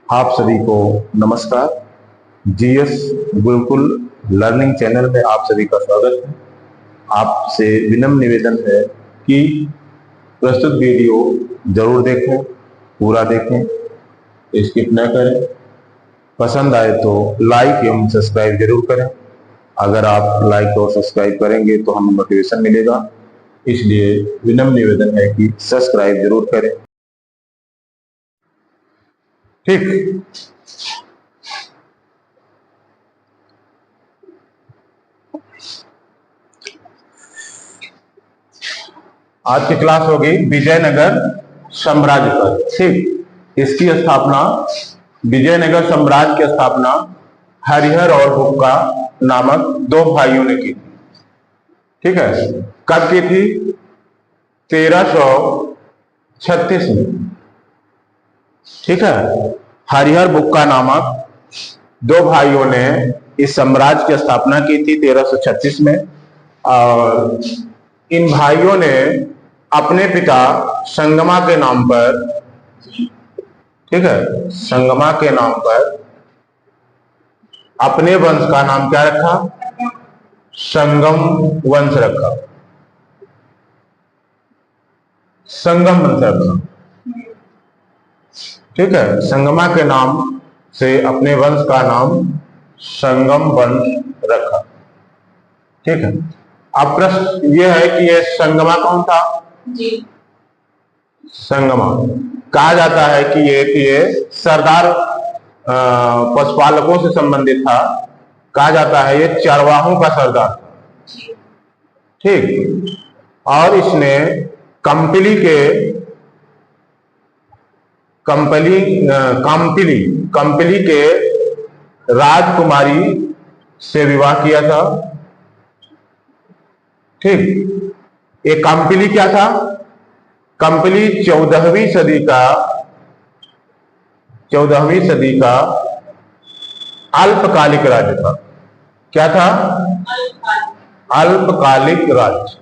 आप सभी को नमस्कार। जीएस गुरुकुल लर्निंग चैनल में आप सभी का स्वागत है। आपसे विनम्र निवेदन है कि प्रस्तुत वीडियो जरूर देखें, पूरा देखें, स्किप न करें। पसंद आए तो लाइक एवं सब्सक्राइब जरूर करें। अगर आप लाइक और सब्सक्राइब करेंगे तो हमें मोटिवेशन मिलेगा, इसलिए विनम्र निवेदन है कि सब्सक्राइब जरूर करें। ठीक, आज की क्लास होगी विजयनगर साम्राज्य पर। ठीक, इसकी स्थापना, विजयनगर साम्राज्य की स्थापना हरिहर और बुक्का नामक दो भाइयों ने की। ठीक है, कब की थी? 1336 में। ठीक है, हरिहर बुक्का नामक दो भाइयों ने इस साम्राज्य की स्थापना की थी 1336 में। और इन भाइयों ने अपने पिता संगमा के नाम पर, ठीक है, संगमा के नाम पर अपने वंश का नाम क्या रखा? संगम वंश रखा। संगम वंश रखा। ठीक है, संगमा के नाम से अपने वंश का नाम संगम वंश रखा। ठीक है, अब प्रश्न यह है कि यह संगमा कौन था? जी। संगमा कहा जाता है कि ये सरदार पशुपालकों से संबंधित था। कहा जाता है ये चरवाहों का सरदार था। ठीक, और इसने कंपिली के कंपिली के राजकुमारी से विवाह किया था। ठीक, ये कंपिली क्या था? कंपिली 14वीं सदी का अल्पकालिक राज्य था। क्या था? अल्पकालिक राज्य।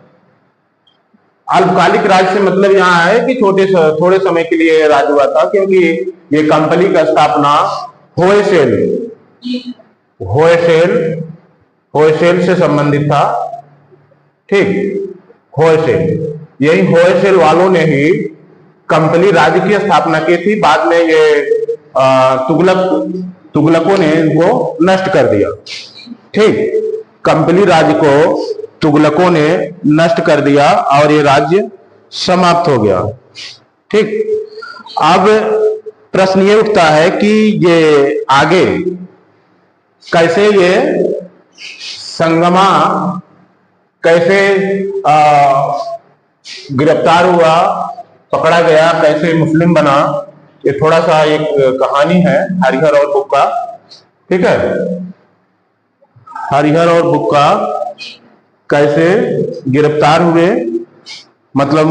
अल्पकालिक राज्य से मतलब यहाँ है कि थोड़े समय के लिए राज्य हुआ था, क्योंकि ये कंपनी का स्थापना होयसेल से संबंधित था। ठीक, होयसेल, यही होयसेल वालों ने ही कंपनी राज्य की स्थापना की थी। बाद में ये तुगलकों ने इनको नष्ट कर दिया। ठीक, कंपनी राज्य को तुगलकों ने नष्ट कर दिया और ये राज्य समाप्त हो गया। ठीक, अब प्रश्न ये उठता है कि ये आगे कैसे ये संगमा कैसे गिरफ्तार हुआ, पकड़ा गया, कैसे मुस्लिम बना? ये थोड़ा सा एक कहानी है हरिहर और बुक्का। ठीक है, हरिहर और बुक्का कैसे गिरफ्तार हुए, मतलब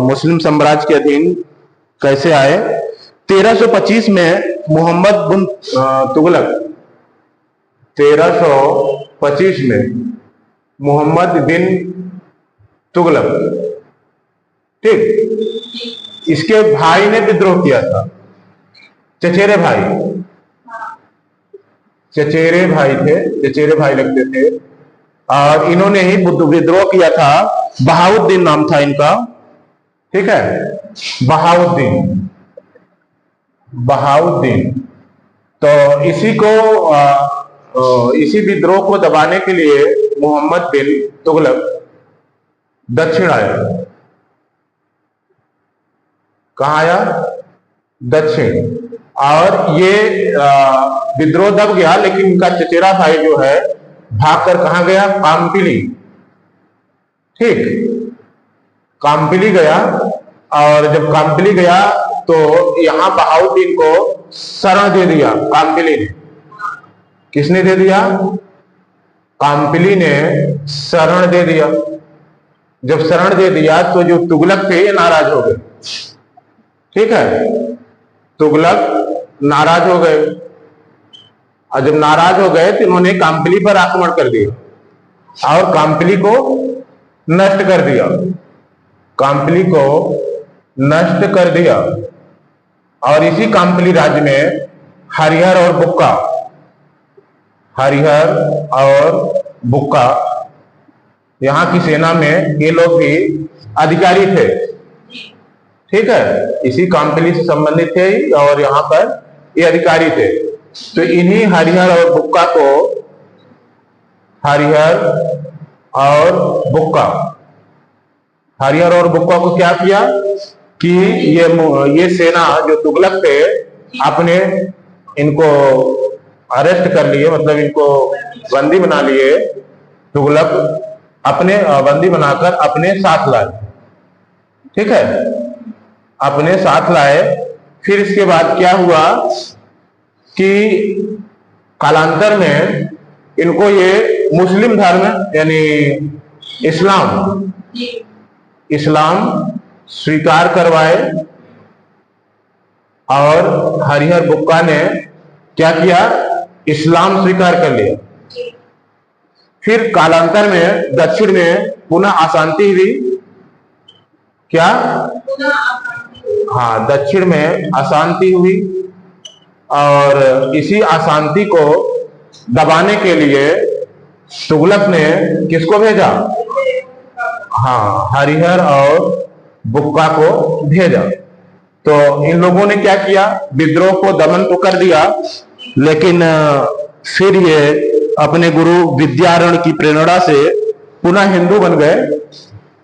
मुस्लिम साम्राज्य के अधीन कैसे आए। 1325 में मोहम्मद बिन तुगलक, 1325 में मोहम्मद बिन तुगलक, ठीक, इसके भाई ने विद्रोह किया था। चचेरे भाई थे, चचेरे भाई लगते थे, और इन्होंने ही विद्रोह किया था। बहाउद्दीन नाम था इनका। ठीक है, बहाउद्दीन। तो इसी विद्रोह को दबाने के लिए मोहम्मद बिन तुगलक दक्षिण आया। कहाँ आया? दक्षिण। और ये विद्रोह दब गया, लेकिन इनका चचेरा भाई जो है भागकर कहाँ गया? काम्पिली। ठीक, काम्पिली गया, और जब काम्पिली गया तो यहां बहाउद्दीन को शरण दे दिया काम्पिली ने। किसने दे दिया? काम्पिली ने शरण दे दिया। जब शरण दे दिया तो जो तुगलक थे ये नाराज हो गए। ठीक है, तुगलक नाराज हो गए, और जब नाराज हो गए तो इन्होंने काम्पिली पर आक्रमण कर दिया और काम्पिली को नष्ट कर दिया। काम्पिली को नष्ट कर दिया, और इसी काम्पिली राज्य में हरिहर और बुक्का, हरिहर और बुक्का, यहाँ की सेना में ये लोग भी अधिकारी थे। ठीक है, इसी कामपिली से संबंधित थे और यहाँ पर ये अधिकारी थे। तो इन्हीं हरिहर और बुक्का को, हरिहर और बुक्का, हरिहर और बुक्का को क्या किया कि ये सेना जो तुगलक थे, अपने इनको अरेस्ट कर लिए, मतलब इनको बंदी बना लिए। तुगलक अपने बंदी बनाकर अपने साथ लाए। ठीक है, अपने साथ लाए। फिर इसके बाद क्या हुआ कि कालांतर में इनको ये मुस्लिम धर्म यानी इस्लाम स्वीकार करवाए। और हरिहर बुक्का ने क्या किया, इस्लाम स्वीकार कर लिया। फिर कालांतर में दक्षिण में पुनः अशांति हुई। क्या? हाँ, दक्षिण में अशांति हुई और इसी अशांति को दबाने के लिए तुगलक ने किसको भेजा? हाँ, हरिहर और बुक्का को भेजा। तो इन लोगों ने क्या किया, विद्रोह को दमन तो कर दिया, लेकिन फिर ये अपने गुरु विद्यारण्य की प्रेरणा से पुनः हिंदू बन गए।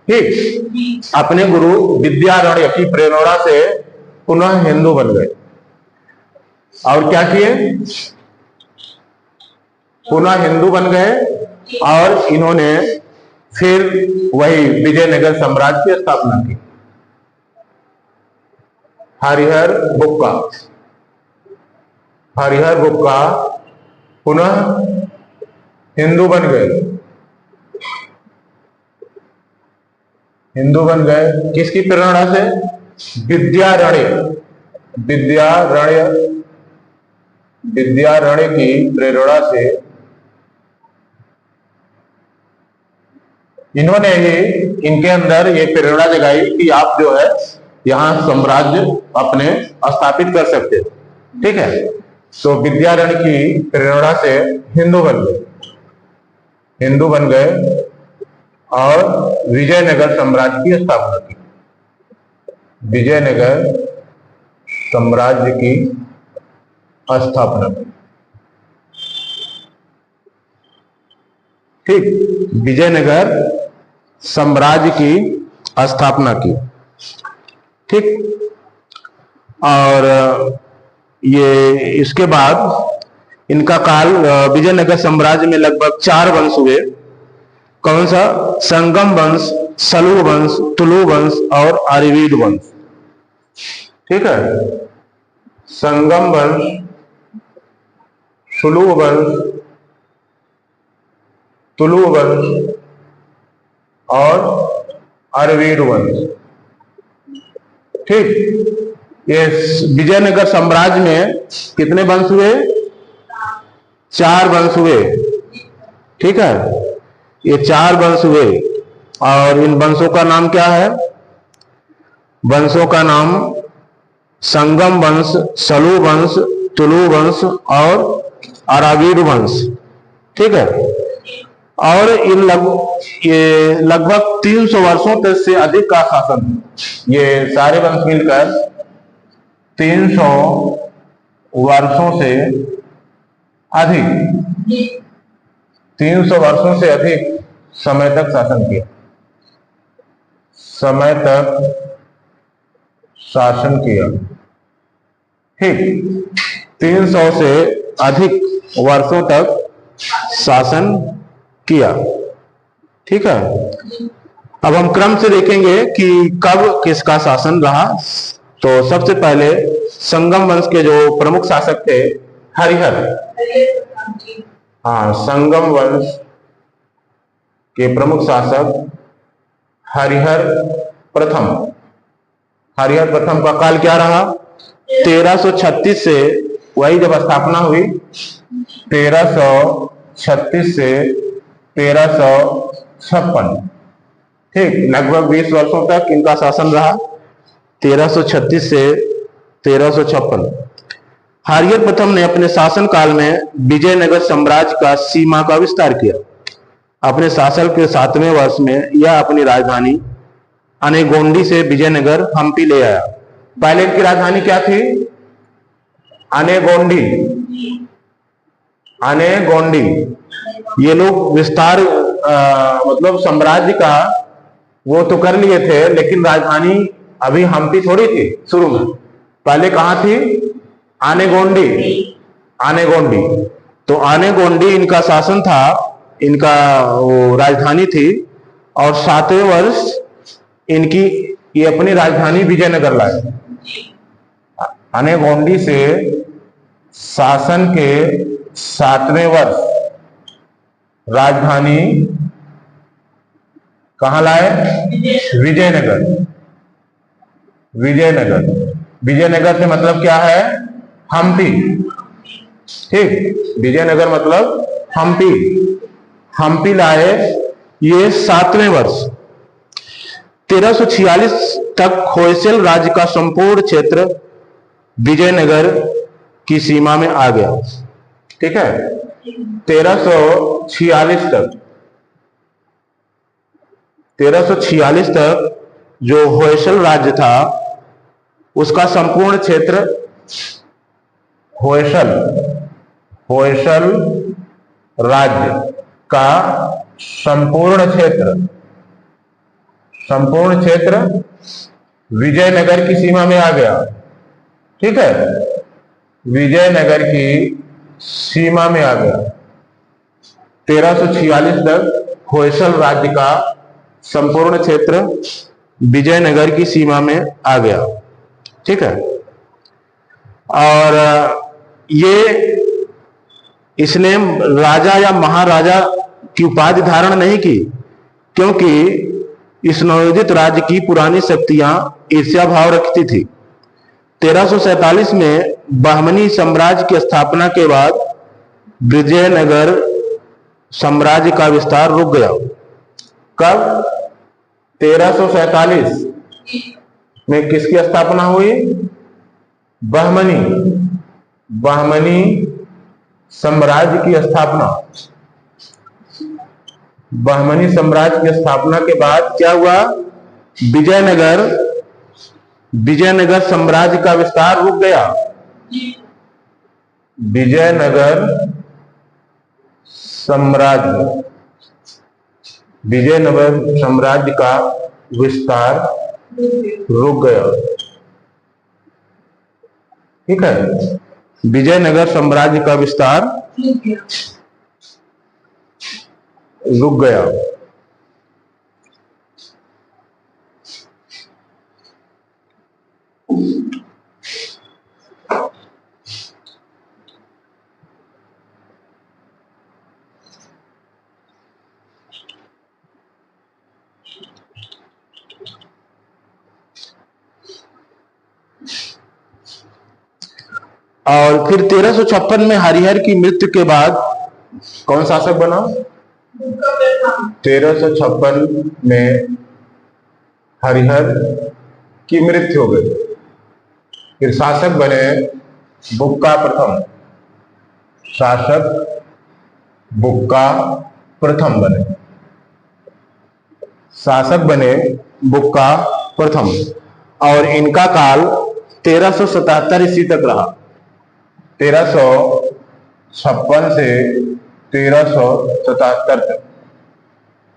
ठीक, अपने गुरु विद्यारण्य की प्रेरणा से पुनः हिंदू बन गए और क्या किए, पुनः हिंदू बन गए। और इन्होंने फिर वही विजयनगर साम्राज्य की स्थापना की। हरिहर बुक्का पुनः हिंदू बन गए। हिंदू बन गए किसकी प्रेरणा से? विद्यारण्य की प्रेरणा से इन्होंने ही इनके अंदर ये प्रेरणा जगाई कि आप जो है यहाँ साम्राज्य अपने स्थापित कर सकते हो। ठीक है, तो विद्यारण्य की प्रेरणा से हिंदू बन गए और विजयनगर साम्राज्य की स्थापना की। विजयनगर साम्राज्य की स्थापना की। ठीक, विजयनगर साम्राज्य की स्थापना की। ठीक, और ये इसके बाद इनका काल विजयनगर साम्राज्य में लगभग 4 वंश हुए। कौन सा? संगम वंश, सलू वंश, तुलु वंश और अरवीड वंश। ठीक है, संगम वंश, सुलु वंश, तुलु वंश और अरवीड वंश। ठीक, ये विजयनगर साम्राज्य में कितने वंश हुए? 4 वंश हुए। ठीक है, ये 4 वंश हुए और इन वंशों का नाम क्या है? वंशों का नाम संगम वंश, सलू वंश, तुलु वंश और अरावीड वंश। ठीक है, और ये लगभग 300 वर्षों तक से अधिक का शासन, ये सारे वंश मिलकर 300 वर्षों से अधिक 300 वर्षों से अधिक समय तक शासन किया। ठीक, 300 से अधिक वर्षों तक शासन किया। ठीक है, अब हम क्रम से देखेंगे कि कब किसका शासन रहा। तो सबसे पहले संगम वंश के जो प्रमुख शासक थे, हरिहर। हाँ, संगम वंश के प्रमुख शासक हरिहर प्रथम का काल क्या रहा? 1336 से, वही जब स्थापना हुई 1336 से 1356। ठीक, लगभग 20 वर्षों तक इनका शासन रहा, 1336 से 1356। हरिहर प्रथम ने अपने शासन काल में विजयनगर साम्राज्य का सीमा का विस्तार किया। अपने शासन के 7वें वर्ष में यह अपनी राजधानी अनेगोंडी से विजयनगर हम्पी ले आया। पहले इनकी राजधानी क्या थी? अनेगोंडी। अनेगोंडी। ये लोग विस्तार मतलब साम्राज्य का वो तो कर लिए थे, लेकिन राजधानी अभी हम्पी थोड़ी थी शुरू में। पहले कहां थी? आनेगोंडी। आनेगोंडी। तो आनेगोंडी इनका शासन था, इनका वो राजधानी थी। और 7वें वर्ष इनकी ये अपनी राजधानी विजयनगर लाए। आनेगोंडी से शासन के 7वें वर्ष राजधानी कहां लाए? विजयनगर। विजयनगर। विजयनगर से मतलब क्या है? हम्पी। ठीक, विजयनगर मतलब हम्पी। हम्पी लाए ये 7वें वर्ष। 1346 तक होयसल राज्य का संपूर्ण क्षेत्र विजयनगर की सीमा में आ गया। ठीक है, 1346 तक। 1346 तक जो होयसल राज्य था उसका संपूर्ण क्षेत्र होयसल राज्य का संपूर्ण क्षेत्र विजयनगर की सीमा में आ गया। ठीक है, विजयनगर की सीमा में आ गया। 1346 तक होयसल राज्य का संपूर्ण क्षेत्र विजयनगर की सीमा में आ गया। ठीक है, और ये इसने राजा या महाराजा की उपाधि धारण नहीं की, क्योंकि इस नवोदित राज्य की पुरानी शक्तियां ईर्ष्या भाव रखती थी। 1347 में बहमनी साम्राज्य की स्थापना के बाद विजयनगर साम्राज्य का विस्तार रुक गया। कब? 1347 में किसकी स्थापना हुई? बहमनी साम्राज्य की स्थापना। बहमनी साम्राज्य की स्थापना के बाद क्या हुआ? विजयनगर साम्राज्य का विस्तार रुक गया। विजयनगर साम्राज्य का विस्तार रुक गया। ठीक है, विजयनगर साम्राज्य का विस्तार रुक गया। और फिर 1356 में हरिहर की मृत्यु के बाद कौन शासक बना? 1356 में हरिहर की मृत्यु हो गई। फिर शासक बने बुक्का प्रथम। शासक बुक्का प्रथम बने। शासक बने बुक्का प्रथम, और इनका काल 1377 ईस्वी तक रहा। 1356 से 1377 तक।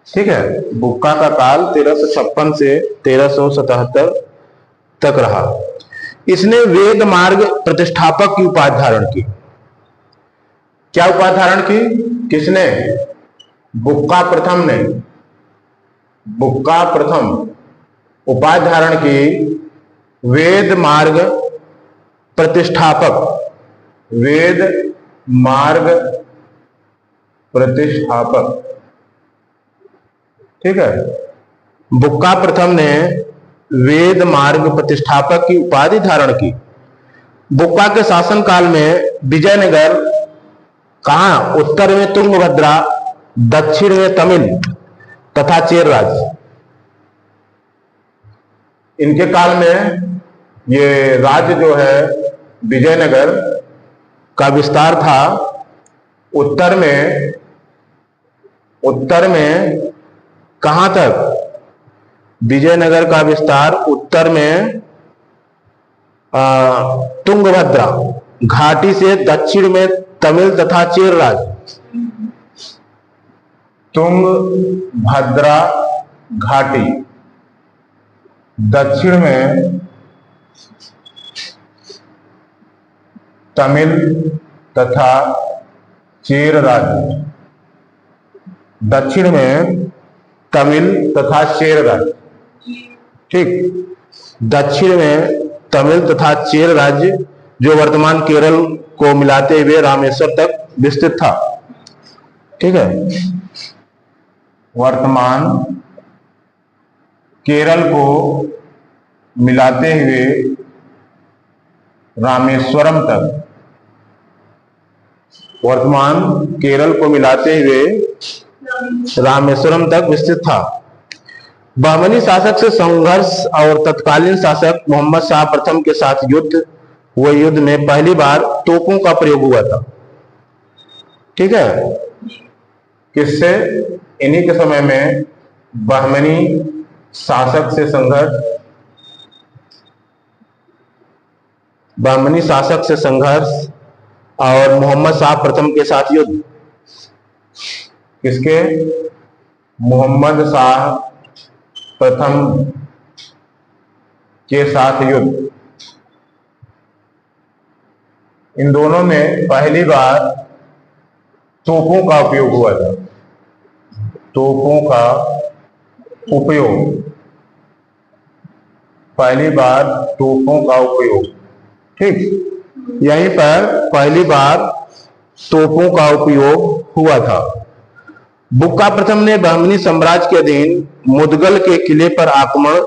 ठीक है, बुक्का का काल 1356 से 1377 तक रहा। इसने वेद मार्ग प्रतिष्ठापक की उपाधि धारण की। क्या उपाधि धारण की? किसने? बुक्का प्रथम ने। बुक्का प्रथम उपाधि धारण की वेद मार्ग प्रतिष्ठापक। वेद मार्ग प्रतिष्ठापक। ठीक है, बुक्का प्रथम ने वेद मार्ग प्रतिष्ठापक की उपाधि धारण की। बुक्का के शासन काल में विजयनगर कहां? उत्तर में तुंगभद्रा, दक्षिण में तमिल तथा चेर राज्य। इनके काल में ये राज्य जो है विजयनगर का विस्तार था उत्तर में कहां तक? विजयनगर का विस्तार उत्तर में तुंगभद्रा घाटी से दक्षिण में तमिल तथा चेर राज्य। तुंगभद्रा घाटी, दक्षिण में तमिल तथा चेर राज्य, दक्षिण में तमिल तथा चेर राज्य। ठीक, दक्षिण में तमिल तथा चेर राज्य जो वर्तमान केरल को मिलाते हुए रामेश्वर तक विस्तृत था। ठीक है, वर्तमान केरल को मिलाते हुए रामेश्वरम तक, वर्तमान केरल को मिलाते हुए रामेश्वरम तक विस्तृत था। बहमनी शासक से संघर्ष और तत्कालीन शासक मोहम्मद शाह प्रथम के साथ युद्ध में पहली बार तोपों का प्रयोग हुआ था। ठीक है, किससे? इन्हीं के समय में बहमनी शासक से संघर्ष और मोहम्मद शाह प्रथम के साथ युद्ध। किसके? मोहम्मद शाह प्रथम के साथ युद्ध। इन दोनों में पहली बार तोपों का उपयोग हुआ था। तोपों का उपयोग, पहली बार तोपों का उपयोग। ठीक, यहीं पर पहली बार तोपों का उपयोग हुआ था। बुक्का प्रथम ने बहमनी साम्राज्य के अधीन मुदगल के किले पर आक्रमण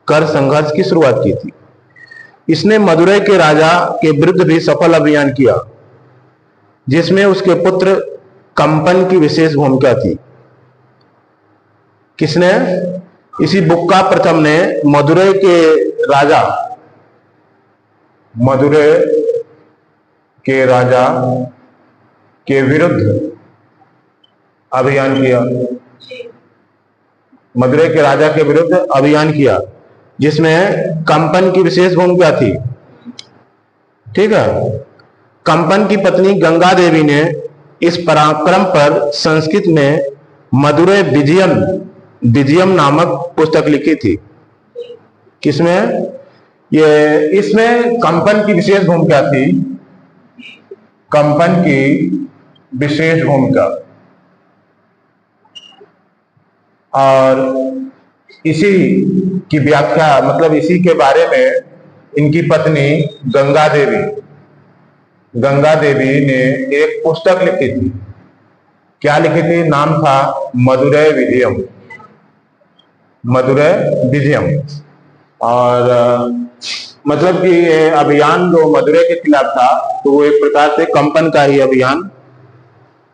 कर संघर्ष की शुरुआत की थी। इसने मदुरै के राजा के विरुद्ध भी सफल अभियान किया, जिसमें उसके पुत्र कंपन की विशेष भूमिका थी। किसने? इसी बुक्का प्रथम ने मदुरै के राजा के विरुद्ध अभियान किया। मदुरै के राजा के विरुद्ध अभियान किया, जिसमें कंपन की विशेष भूमिका थी। ठीक है, कंपन की पत्नी गंगा देवी ने इस पराक्रम पर संस्कृत में मदुरै विजयम नामक पुस्तक लिखी थी। किसमें? इसमें कंपन की विशेष भूमिका थी। कंपन की विशेष भूमिका, और इसी की व्याख्या, मतलब इसी के बारे में इनकी पत्नी गंगा देवी ने एक पुस्तक लिखी थी। क्या लिखी थी? नाम था मदुरै विजयम। और मतलब कि ये अभियान जो मदुरै के खिलाफ था, तो वो एक प्रकार से कंपन का ही अभियान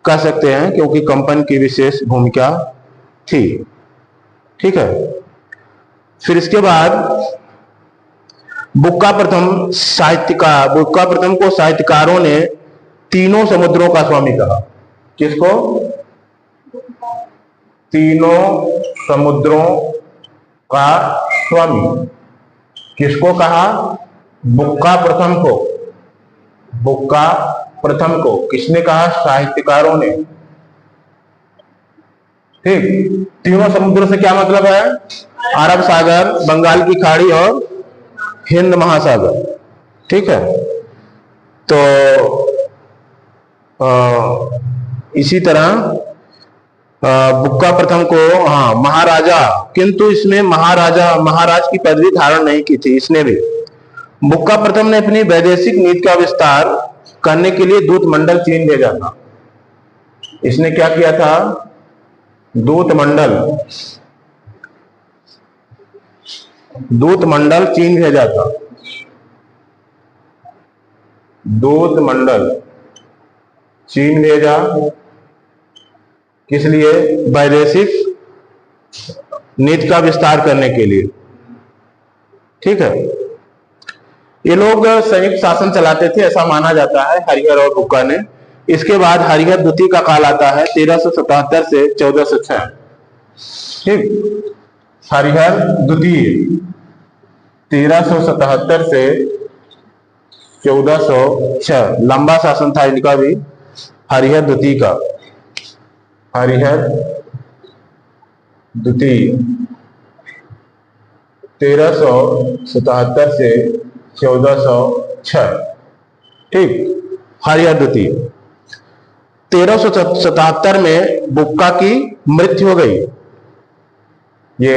कह सकते हैं, क्योंकि कंपन की विशेष भूमिका थी। ठीक है, फिर इसके बाद बुक्का प्रथम को साहित्यकारों ने तीनों समुद्रों का स्वामी कहा। किसको? तीनों समुद्रों का स्वामी। किसको कहा? बुक्का प्रथम को किसने कहा? साहित्यकारों ने। ठीक, तीनों समुद्रों से क्या मतलब है? अरब सागर, बंगाल की खाड़ी और हिंद महासागर। ठीक है, तो इसी तरह बुक्का प्रथम को महाराजा, किंतु इसमें महाराज की पदवी धारण नहीं की थी इसने भी। बुक्का प्रथम ने अपनी वैदेशिक नीति का विस्तार करने के लिए दूत मंडल चीन भेजा था। इसने क्या किया था? दूत मंडल चीन भेजा था। दूत मंडल चीन भेजा, किस लिए? वैदेशिक नीति का विस्तार करने के लिए। ठीक है, ये लोग संयुक्त शासन चलाते थे, ऐसा माना जाता है हरिहर और बुक्का ने। इसके बाद हरिहर द्वितीय का काल आता है 1377 से 1406। ठीक, हरिहर द्वितीय 1377 से 1406, लंबा शासन था इनका भी, हरिहर द्वितीय का। हरिहर द्वितीय 1377 से 1406। ठीक, हरिहर द्वितीय। 1377 में बुक्का की मृत्यु हो गई। ये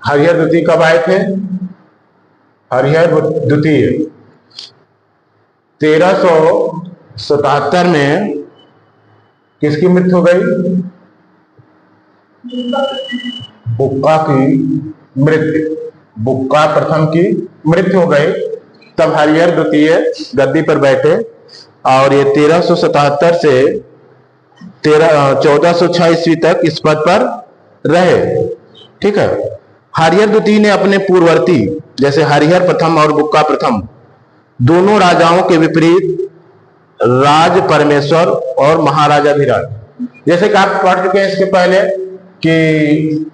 हरिहर द्वितीय कब आए थे? हरिहर द्वितीय 1377 में किसकी मृत्यु हो गई? बुक्का की मृत्यु, बुक्का प्रथम की मृत्यु हो गई। तब हरिहर द्वितीय गद्दी पर बैठे और ये 1377 से 1406 ईस्वी तक इस पद पर रहे। ठीक है, हरिहर द्वितीय ने अपने पूर्ववर्ती जैसे हरिहर प्रथम और बुक्का प्रथम दोनों राजाओं के विपरीत राज परमेश्वर और महाराजाधिराज, जैसे कि आप पढ़ चुके हैं इसके पहले कि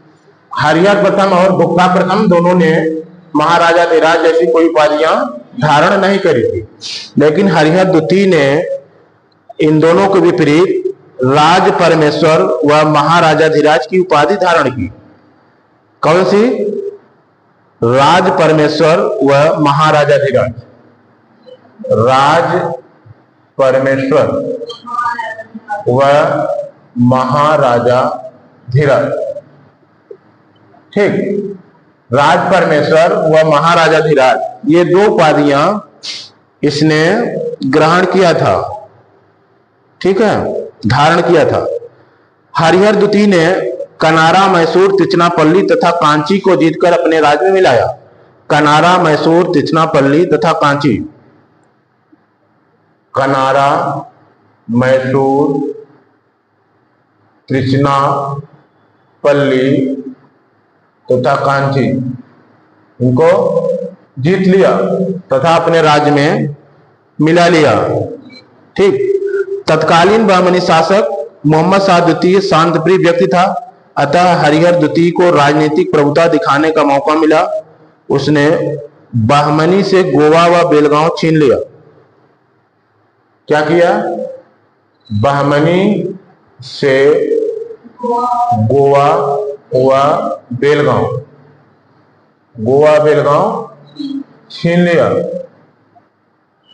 हरिहर प्रथम और बुक्का प्रथम दोनों ने महाराजाधिराज जैसी कोई उपाधियां धारण नहीं करी थी, लेकिन हरिहर द्वितीय ने इन दोनों के विपरीत राज परमेश्वर व महाराजाधिराज की उपाधि धारण की। कौन सी? राज परमेश्वर व महाराजाधिराज। राज परमेश्वर व महाराजाधिराज। ठीक, राज परमेश्वर व महाराजाधिराज, ये दो उपाधियां इसने ग्रहण किया था। ठीक है, धारण किया था। हरिहर द्वितीय ने कनारा, मैसूर, तिरुचिरापल्ली तथा कांची को जीतकर अपने राज्य में मिलाया। कनारा, मैसूर, तिरुचिरापल्ली तथा कांची। कनारा, मैसूर, तिरुचिरापल्ली तथा कांची, इनको जीत लिया तथा अपने राज्य में मिला लिया। ठीक, तत्कालीन बहमनी शासक मोहम्मद शाह द्वितीय शांतप्रिय व्यक्ति था, अतः हरिहर द्वितीय को राजनीतिक प्रभुता दिखाने का मौका मिला। उसने बहमनी से गोवा व बेलगांव छीन लिया। क्या किया? बहमनी से गोवा व बेलगांव, गोवा बेलगांव छीन लिया।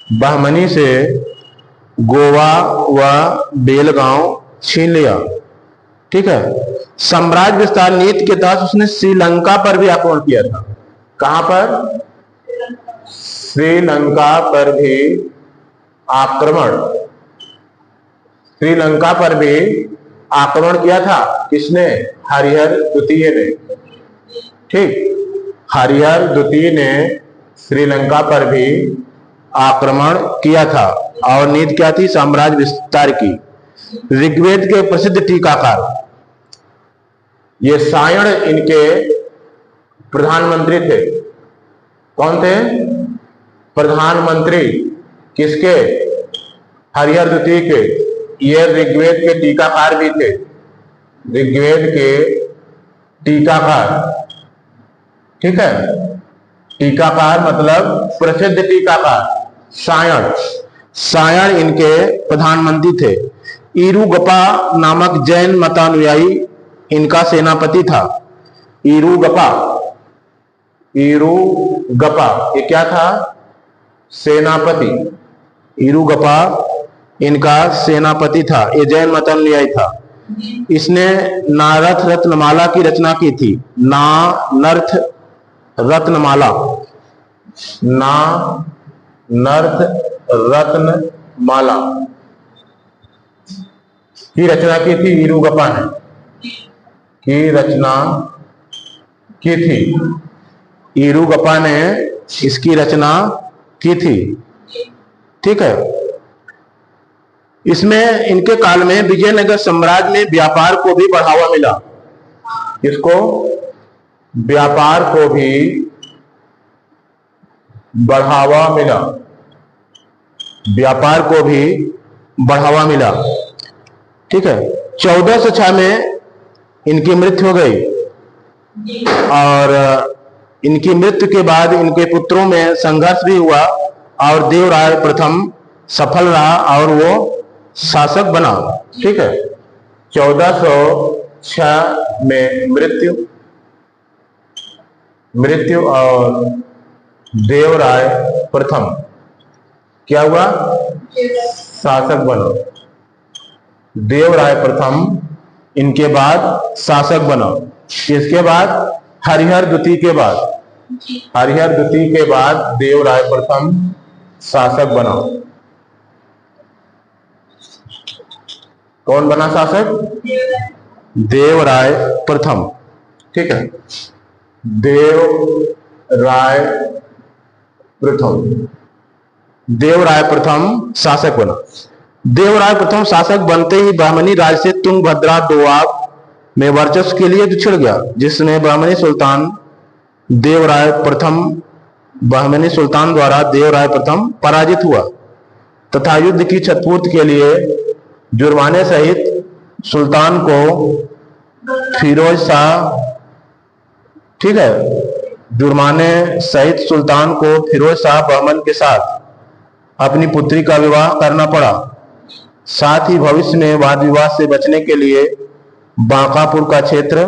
बहमनी से गोवा व बेलगांव छीन लिया। ठीक है, साम्राज्य विस्तार नीति के तहत उसने श्रीलंका पर भी आक्रमण किया था। कहां पर? श्रीलंका पर भी आक्रमण, श्रीलंका पर भी आक्रमण किया था। किसने? हरिहर द्वितीय ने। ठीक, हरिहर द्वितीय ने श्रीलंका पर भी आक्रमण किया था और नीति क्या थी? साम्राज्य विस्तार की। ऋग्वेद के प्रसिद्ध टीकाकार, ये सायण इनके प्रधानमंत्री थे। कौन थे? प्रधानमंत्री किसके? हरिहर द्वितीय के। ये ऋग्वेद के टीकाकार भी थे। ऋग्वेद के टीकाकार। ठीक है, टीकाकार मतलब प्रसिद्ध टीकाकार। सायण, सायण इनके प्रधानमंत्री थे। इरुगपा नामक जैन मतानुयायी इनका सेनापति था। इरुगपा, इरुगपा ये क्या था? सेनापति। इरुगपा इनका सेनापति था, ये जैन मतानुयायी था। इसने नारथ रत्नमाला की रचना की थी। नानर्थ रत्नमाला, नानर्थ रत्नमाला की रचना की थी इरुगपा ने, की रचना की थी। इरुगपा ने इसकी रचना की थी। ठीक है, इसमें इनके काल में विजयनगर साम्राज्य में व्यापार को भी बढ़ावा मिला। इसको व्यापार को भी बढ़ावा मिला, व्यापार को भी बढ़ावा मिला। ठीक है, 1406 में इनकी मृत्यु हो गई और इनकी मृत्यु के बाद इनके पुत्रों में संघर्ष भी हुआ और देवराय प्रथम सफल रहा और वो शासक बना। ठीक है। 1406 में मृत्यु और देवराय प्रथम क्या हुआ? शासक बना। देवराय प्रथम इनके बाद शासक बना। इसके बाद हरिहर द्वितीय के बाद, हरिहर द्वितीय के बाद देवराय प्रथम शासक बना। कौन बना शासक? देवराय प्रथम। ठीक है, देवराय प्रथम, देवराय प्रथम शासक बना। देवराय प्रथम शासक बनते ही बहमनी राज्य से तुंगभद्रा दोआब में वर्चस्व के लिए छिड़ गया, जिसने बहमनी सुल्तान देवराय प्रथम बहमनी सुल्तान द्वारा देवराय प्रथम पराजित हुआ तथा युद्ध की क्षतपूर्ति के लिए जुर्माने सहित सुल्तान को फिरोज शाह, ठीक है, जुर्माने सहित सुल्तान को फिरोज शाह बहमन के साथ अपनी पुत्री का विवाह करना पड़ा। साथ ही भविष्य में वाद विवाद से बचने के लिए बांकापुर का क्षेत्र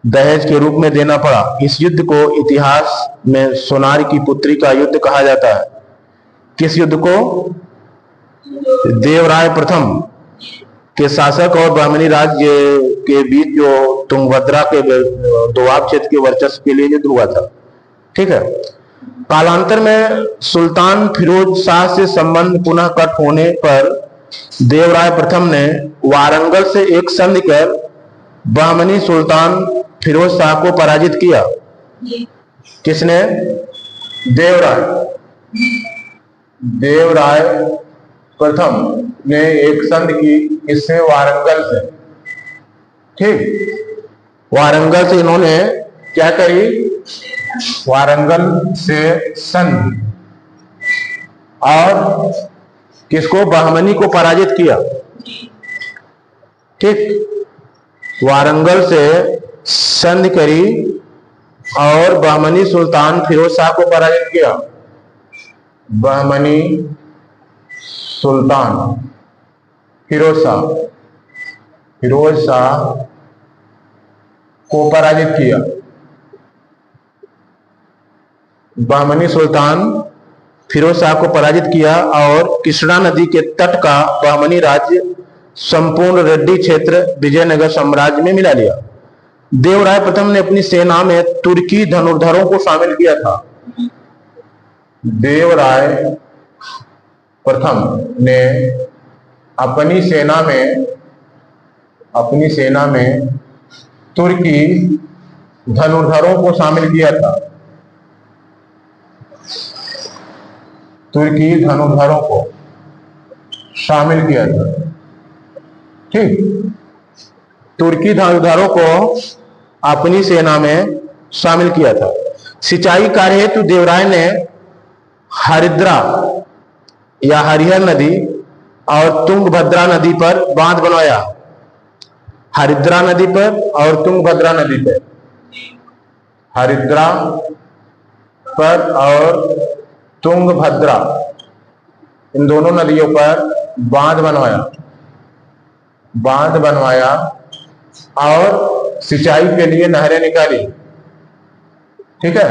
दहेज के रूप में देना पड़ा। इस युद्ध को इतिहास में सोनार की पुत्री का युद्ध कहा जाता है। किस युद्ध को? देवराय प्रथम के शासक और बहमनी राज्य के बीच जो तुंगभद्रा के दोआब क्षेत्र के वर्चस्व के लिए युद्ध हुआ था। ठीक है, कालांतर में सुल्तान फिरोज शाह से संबंध पुनः कट होने पर देवराय प्रथम ने वारंगल से एक संधि कर बहमनी सुल्तान फिरोज शाह को पराजित किया। किसने? देवराय प्रथम ने एक संधि की, इससे वारंगल से। ठीक, वारंगल से इन्होंने क्या करी? वारंगल से संधि और किसको? बहमनी को पराजित किया। ठीक, वारंगल से संधि करी और बहमनी सुल्तान फिरोज शाह को पराजित किया। बहमनी सुल्तान फिरोज शाह को पराजित किया। बहमनी सुल्तान फिरोज शाह को पराजित किया और कृष्णा नदी के तट का बहमनी राज्य संपूर्ण रेड्डी क्षेत्र विजयनगर साम्राज्य में मिला लिया। देवराय प्रथम ने अपनी सेना में तुर्की धनुर्धरों को शामिल किया था। देवराय प्रथम ने अपनी सेना में तुर्की धनुर्धरों को शामिल किया था। तुर्की धनुर्धरों को शामिल किया था। ठीक, तुर्की धनुर्धरों को अपनी सेना में शामिल किया था। सिंचाई कार्य हेतु देवराय ने हरिद्रा या हरिहर नदी और तुंगभद्रा नदी पर बांध बनवाया। हरिद्रा नदी पर और तुंगभद्रा नदी पर, हरिद्रा पर और तुंगभद्रा, इन दोनों नदियों पर बांध बनवाया और सिंचाई के लिए नहरें निकाली। ठीक है,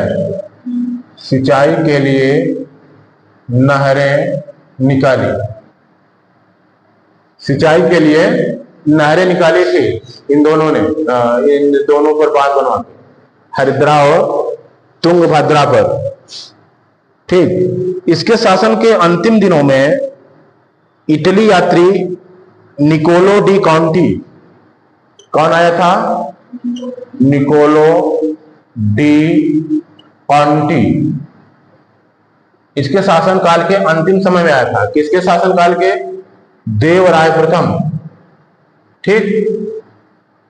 सिंचाई के लिए नहरें निकाली। सिंचाई के लिए नहरें निकाली थी इन दोनों ने, इन दोनों पर बांध बनवा के, हरिद्रा और तुंगभद्रा पर। ठीक, इसके शासन के अंतिम दिनों में इटली यात्री निकोलो डी कॉन्टी, कौन आया था? निकोलो डी कॉन्टी, इसके शासनकाल के अंतिम समय में आया था। किसके शासनकाल के? देवराय प्रथम। ठीक,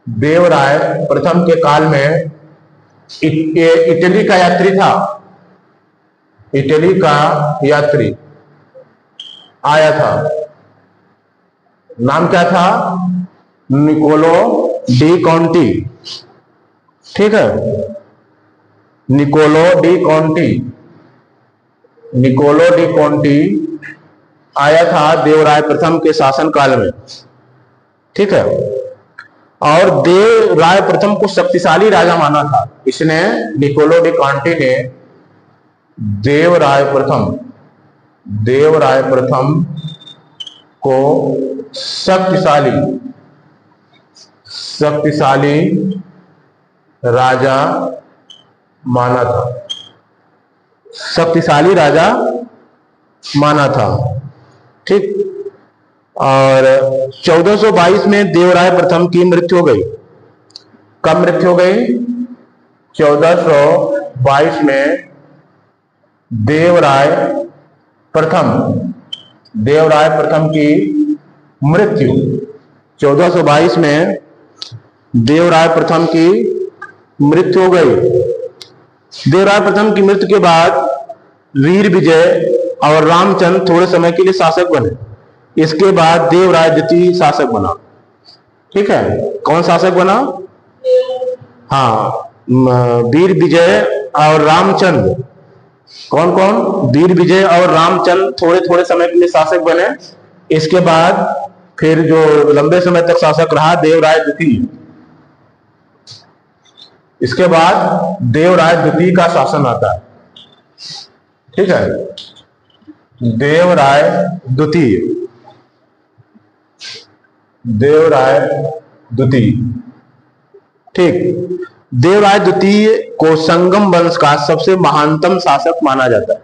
देवराय प्रथम के काल में इटली का यात्री था। इटली का यात्री आया था। नाम क्या था? Niccolo de Conti. ठीक है, Niccolo de Conti. Niccolo de Conti आया था देवराय प्रथम के शासन काल में। ठीक है, और देवराय प्रथम को शक्तिशाली राजा माना था। इसने, निकोलो डी कॉन्टी ने देवराय प्रथम को शक्तिशाली राजा माना था। शक्तिशाली राजा माना था। ठीक, और 1422 में देवराय प्रथम की मृत्यु हो गई। कब मृत्यु हो गई? 1422 में देवराय प्रथम की मृत्यु। 1422 में देवराय प्रथम की मृत्यु हो गई। देवराय प्रथम की मृत्यु के बाद वीर विजय और रामचंद्र थोड़े समय के लिए शासक बने। इसके बाद देवराय द्वितीय शासक बना। ठीक है, कौन शासक बना? हाँ, वीर विजय और रामचंद्र। कौन कौन? वीर विजय और रामचंद्र थोड़े थोड़े समय के लिए शासक बने। इसके बाद फिर जो लंबे समय तक शासक रहा, देवराय द्वितीय। इसके बाद देवराय द्वितीय का शासन आता है। ठीक है, देवराय द्वितीय। ठीक, देवराय द्वितीय को संगम वंश का सबसे महानतम शासक माना जाता है।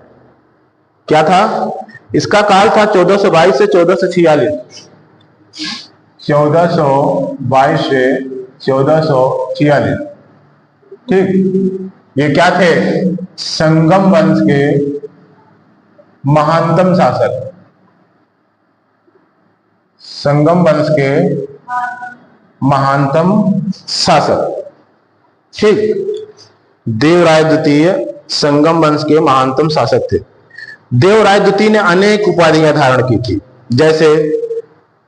क्या था? इसका काल था 1422 से 1446। 1422 से 1446। ठीक, ये क्या थे? संगम वंश के महानतम शासक। संगम वंश के महानतम शासक। ठीक, देवराय द्वितीय संगम वंश के महानतम शासक थे। देवराय द्वितीय ने अनेक उपाधियां धारण की थी, जैसे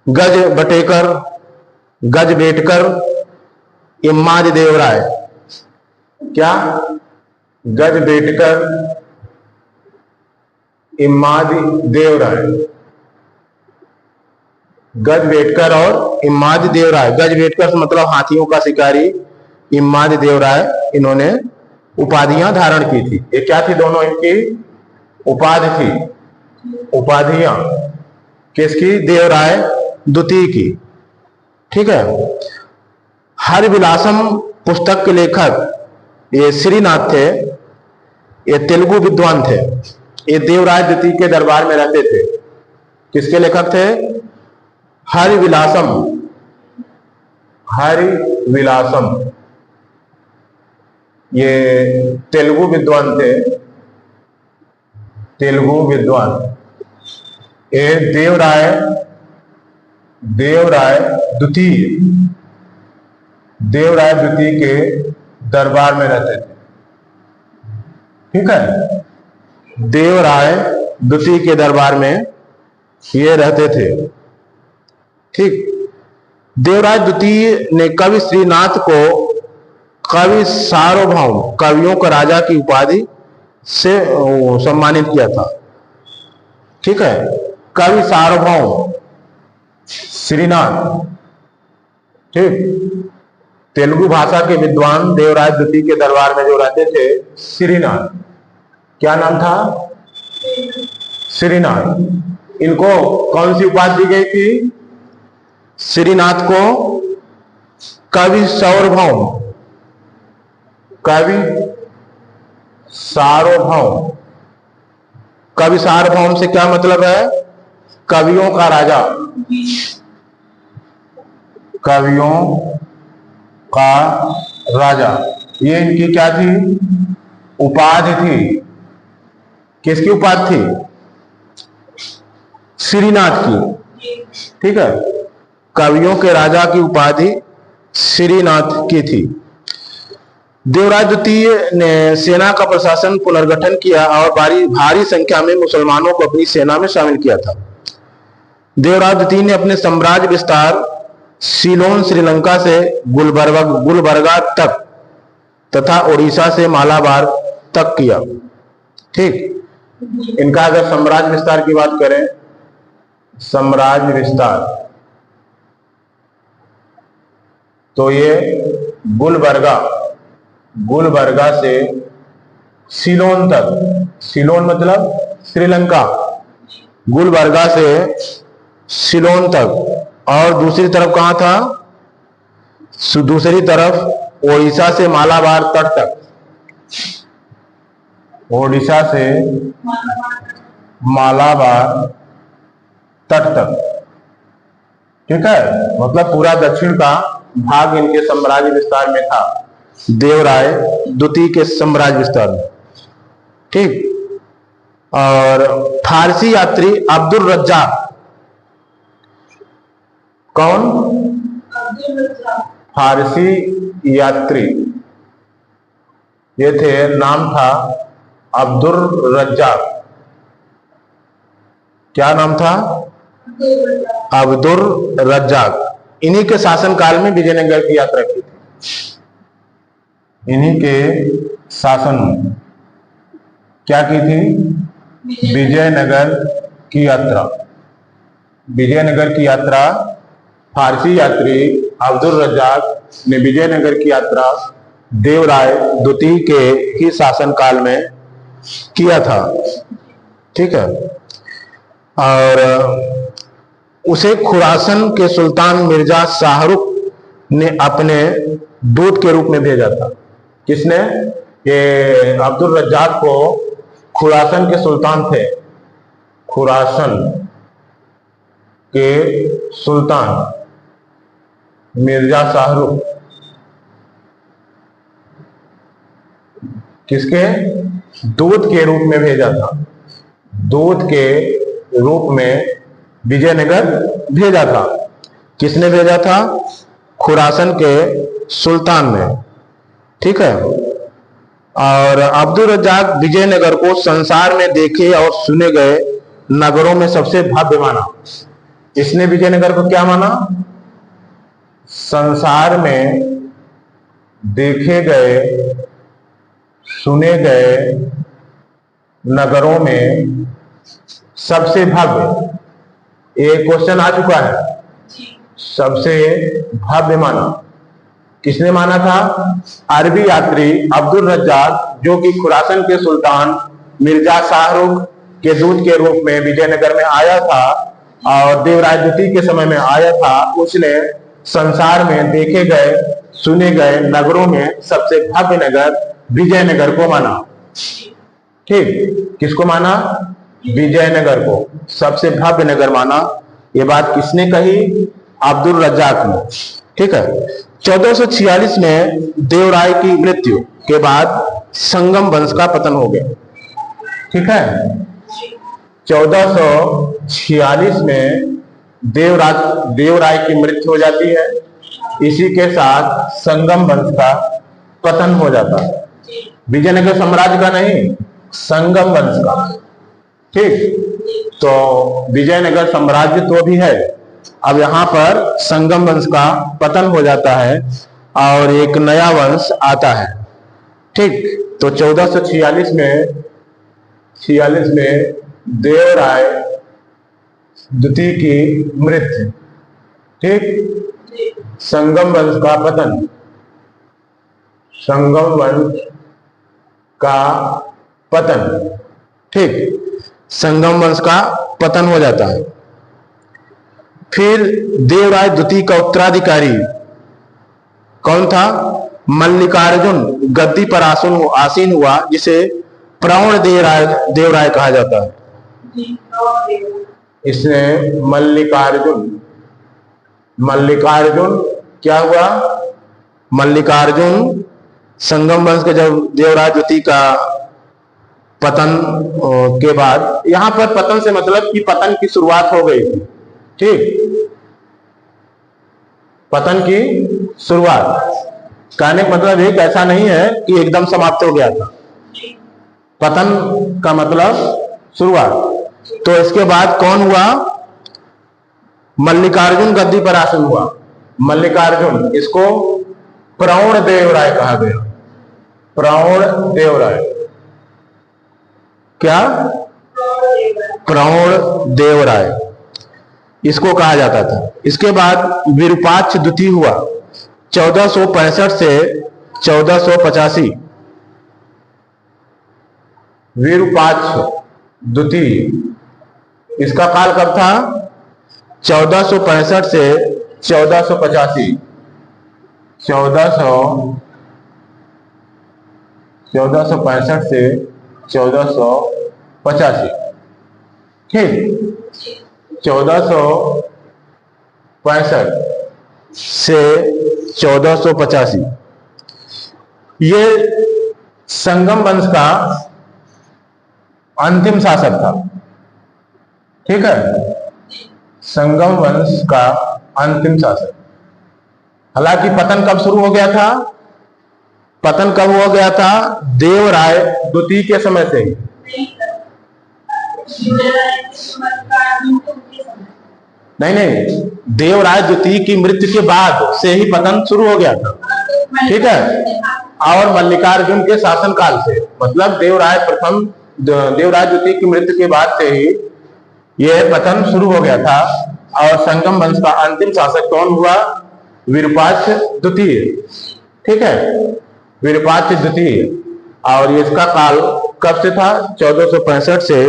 गज बटेकर, गज बेटकर, इम्माद देवराय। क्या? गज बेटकर, इम्माद देवराय। गज बेटकर और इम्माद देवराय। गज बेटकर मतलब हाथियों का शिकारी, इम्माद देवराय, इन्होंने उपाधियां धारण की थी। ये क्या थी? दोनों इनकी उपाधि थी। उपाधियां किसकी? देवराय द्वितीय की। ठीक है, हरिविलासम पुस्तक के लेखक ये श्रीनाथ थे। ये तेलुगु विद्वान थे। ये देवराय द्वितीय के दरबार में रहते थे। किसके लेखक थे? हरिविलासम। ये तेलुगु विद्वान थे। ये देवराय द्वितीय के दरबार में रहते थे। ठीक है, देवराय द्वितीय के दरबार में ये रहते थे। ठीक, देवराय द्वितीय ने कवि श्रीनाथ को कवि सार्वभौम, कवियों का राजा की उपाधि से सम्मानित किया था। ठीक है, कवि सार्वभौम श्रीनाथ। ठीक, तेलुगु भाषा के विद्वान देवराय द्वितीय के दरबार में जो रहते थे, श्रीनाथ। क्या नाम था? श्रीनाथ। इनको कौन सी उपाधि दी गई थी? श्रीनाथ को कवि सार्वभौम। कवि सार्वभौम। कवि सार्वभौम से क्या मतलब है? कवियों का राजा। कवियों का राजा, ये इनकी क्या थी? उपाधि थी। किसकी उपाधि थी? श्रीनाथ की। ठीक है, कवियों के राजा की उपाधि श्रीनाथ की थी। देवराय द्वितीय ने सेना का प्रशासन पुनर्गठन किया और भारी संख्या में मुसलमानों को अपनी सेना में शामिल किया था। देवराय द्वितीय ने अपने साम्राज्य विस्तार सीलोन श्रीलंका से गुलबर्गा तक तथा उड़ीसा से मालाबार तक किया। ठीक, इनका अगर साम्राज्य विस्तार की बात करें, साम्राज्य विस्तार, तो ये गुलबर्गा से सीलोन तक, सीलोन मतलब श्रीलंका, गुलबर्गा से सीलोन तक, और दूसरी तरफ कहां था, दूसरी तरफ ओडिशा से मालाबार तट तक, ओडिशा से मालाबार तट तक। ठीक है, मतलब पूरा दक्षिण का भाग इनके साम्राज्य विस्तार में था, देवराय द्वितीय के साम्राज्य विस्तार में। ठीक, और फारसी यात्री अब्दुल रज्जाक, कौन? फारसी यात्री, ये थे, नाम था अब्दुल रज्जाक। क्या नाम था? अब्दुल रज्जाक। इन्हीं के शासनकाल में विजयनगर की यात्रा की थी। इन्हीं के शासन में क्या की थी? विजयनगर की यात्रा। विजयनगर की यात्रा फारसी यात्री अब्दुल रज्जाक ने विजयनगर की यात्रा देवराय द्वितीय के ही शासनकाल में किया था। ठीक है, और उसे खुरासन के सुल्तान मिर्जा शाहरुख ने अपने दूत के रूप में भेजा था। किसने? ये अब्दुल रज्जाक को खुरासन के सुल्तान थे, खुरासन के सुल्तान मिर्जा शाहरुख, किसके? दूत के रूप में भेजा था। दूत के रूप में विजयनगर भेजा था। किसने भेजा था? खुरासन के सुल्तान ने। ठीक है, और अब्दुल रज्जाक विजयनगर को संसार में देखे और सुने गए नगरों में सबसे भव्य माना। इसने विजयनगर को क्या माना? संसार में देखे गए सुने गए नगरों में सबसे भव्य। एक क्वेश्चन आ चुका है, सबसे भव्य माना। किसने माना था? अरबी यात्री अब्दुल रज्जाक, जो कि खुरासन के सुल्तान मिर्जा शाहरुख के दूत के रूप में विजयनगर में आया था और देवराय द्वितीय के समय में आया था। उसने संसार में देखे गए सुने गए नगरों में सबसे भव्य नगर विजयनगर को माना। ठीक, किसको माना? विजयनगर को सबसे भव्य नगर माना। ये बात किसने कही? अब्दुल रज्जाक ने। ठीक है, 1446 में देवराय की मृत्यु के बाद संगम वंश का पतन हो गया। ठीक है, 1446 में देवराय की मृत्यु हो जाती है। इसी के साथ संगम वंश का पतन हो जाता है। विजयनगर साम्राज्य का नहीं, संगम वंश का। ठीक, तो विजयनगर साम्राज्य तो भी है, अब यहां पर संगम वंश का पतन हो जाता है और एक नया वंश आता है। ठीक, तो 1446 में देवराय द्वितीय की मृत्यु। ठीक, संगम वंश का पतन, संगम वंश का पतन। ठीक, संगम वंश का पतन हो जाता है। फिर देवराय द्वितीय का उत्तराधिकारी कौन था? मल्लिकार्जुन गद्दी पर आसीन हुआ, जिसे प्रौढ़ देवराय कहा जाता है। इसने मल्लिकार्जुन क्या हुआ? मल्लिकार्जुन संगम वंश के जब देवराय द्वितीय का पतन के बाद, यहां पर पतन से मतलब कि पतन की शुरुआत हो गई थी। ठीक, पतन की शुरुआत, कहने का मतलब एक ऐसा नहीं है कि एकदम समाप्त हो गया था। पतन का मतलब शुरुआत। तो इसके बाद कौन हुआ? मल्लिकार्जुन गद्दी पर आसीन हुआ। मल्लिकार्जुन, इसको प्रौढ़ देवराय कहा गया। प्रौढ़ देवराय, क्या? प्रौढ़ देवराय इसको कहा जाता था। इसके बाद विरूपाक्ष द्वितीय हुआ 1465 से 1485। विरूपाक्ष द्वितीय, इसका काल कब था? 1465 से 1485। 1465 से 1485, ठीक। 1465 से 1485 ये संगम वंश का अंतिम शासक था, ठीक है। संगम वंश का अंतिम शासक। हालांकि पतन कब शुरू हो गया था? पतन कब हो गया था? देवराय द्वितीय के समय से ही। नहीं, देवराय द्वितीय की मृत्यु के बाद से ही पतन शुरू हो गया था, ठीक है। और मल्लिकार्जुन के शासन काल से, मतलब देवराय द्वितीय की मृत्यु के बाद से ही यह पतन शुरू हो गया था। और संगम वंश का अंतिम शासक कौन हुआ? विरूपाक्ष द्वितीय, ठीक है। विरूपाक्ष द्वितीय, और इसका काल कब से था? 1465 से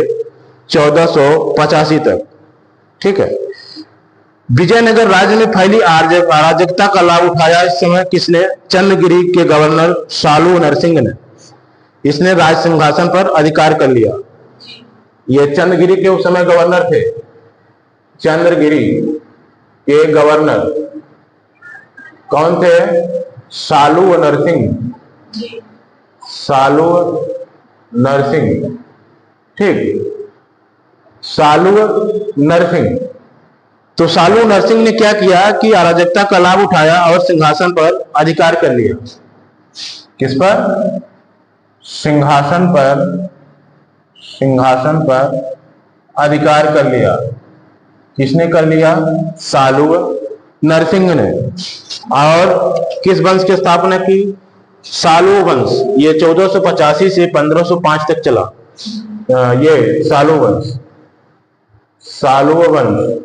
1485 तक, ठीक है। विजयनगर राज्य में फैली अराजकता का लाभ उठाया इस समय किसने? चंद्रगिरी के गवर्नर सालू नरसिंह ने। इसने राज सिंहासन पर अधिकार कर लिया। ये चंद्रगिरी के उस समय गवर्नर थे। चंद्रगिरी के गवर्नर कौन थे? सालू नरसिंह। सालू नरसिंह, ठीक। सालू नरसिंह। तो सालू नरसिंह ने क्या किया कि अराजकता का लाभ उठाया और सिंहासन पर अधिकार कर लिया। किस पर? सिंहासन पर अधिकार कर लिया। किसने कर लिया? सालू नरसिंह ने। और किस वंश की स्थापना की? सालू वंश। ये 1485 से 1505 तक चला। ये सालू वंश। सालू वंश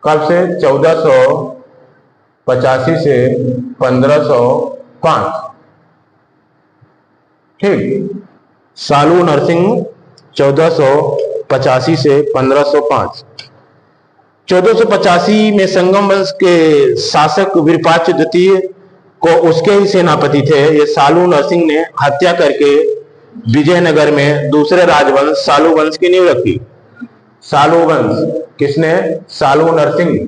कब से? 1485 से 1505, ठीक। सालू नरसिंह 1485 से 1505। 1485 में संगम वंश के शासक विरूपाक्ष द्वितीय को उसके ही सेनापति थे ये सालू नरसिंह ने हत्या करके विजयनगर में दूसरे राजवंश सालू वंश की नींव रखी। सालू वंश किसने? सालू नरसिंह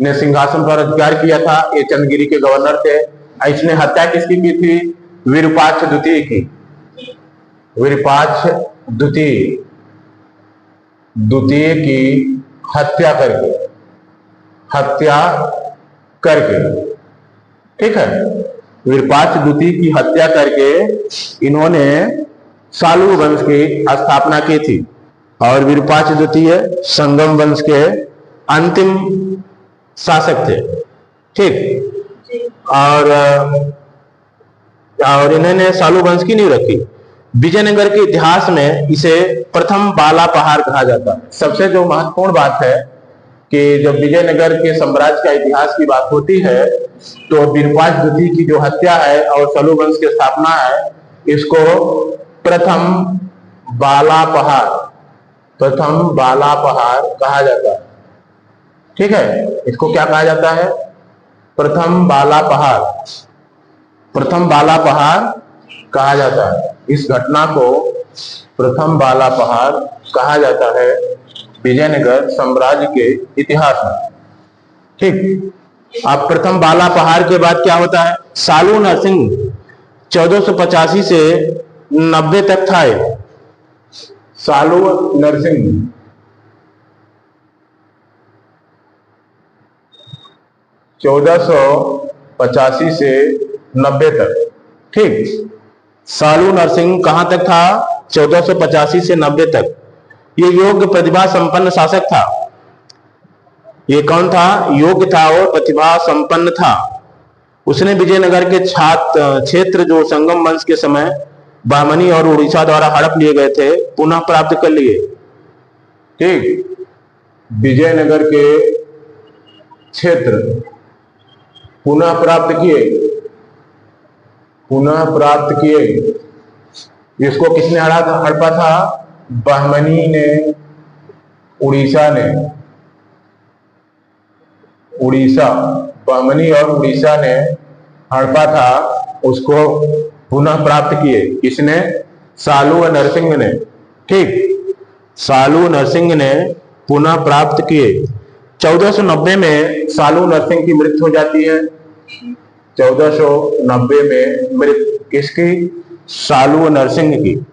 ने सिंहासन पर अधिकार किया था। ये चंद्रगिरी के गवर्नर थे। इसने हत्या किसकी की थी? विरूपाक्ष द्वितीय की। विरूपाक्ष द्वितीय की हत्या करके, ठीक है। विरूपाक्ष द्वितीय की हत्या करके इन्होंने सालू वंश की स्थापना की थी। और विरूपाक्ष द्वितीय संगम वंश के अंतिम शासक थे, ठीक। और इन्होंने सालू वंश की नींव रखी। विजयनगर के इतिहास में इसे प्रथम बाला पहाड़ कहा जाता है। सबसे जो महत्वपूर्ण बात है कि जब विजयनगर के साम्राज्य का इतिहास की बात होती है तो विरूपाक्ष द्वितीय की जो हत्या है और सालू वंश की स्थापना है, इसको प्रथम बाला पहाड़ कहा जाता है, ठीक है। इसको क्या कहा जाता है? प्रथम बाला पहाड़ कहा जाता है। इस घटना को प्रथम बाला पहाड़ कहा जाता है विजयनगर साम्राज्य के इतिहास में, ठीक। अब प्रथम बाला पहाड़ के बाद क्या होता है? सालू नरसिंह 1485 से 90 तक था। सालू नरसिंह 1485 85 से 90 तक। ठीक, सालू नरसिंह कहां तक था? 1485 से 90 तक। ये योग्य प्रतिभा संपन्न शासक था। ये कौन था? योग्य था और प्रतिभा संपन्न था। उसने विजयनगर के क्षेत्र जो संगम वंश के समय बहमनी और उड़ीसा द्वारा हड़प लिए गए थे, पुनः प्राप्त कर लिए। ठीक, विजयनगर के क्षेत्र पुनः प्राप्त किए, पुनः प्राप्त किए। इसको किसने हड़पा था? बहमनी ने, उड़ीसा ने। उड़ीसा, बहमनी और उड़ीसा ने हड़पा था, उसको पुनः प्राप्त किए। किसने? सालू व नरसिंह ने। ठीक, सालू नरसिंह ने पुनः प्राप्त किए। 1490 में सालू नरसिंह की मृत्यु हो जाती है। 1490 में मृत्यु किसकी? सालू नरसिंह की।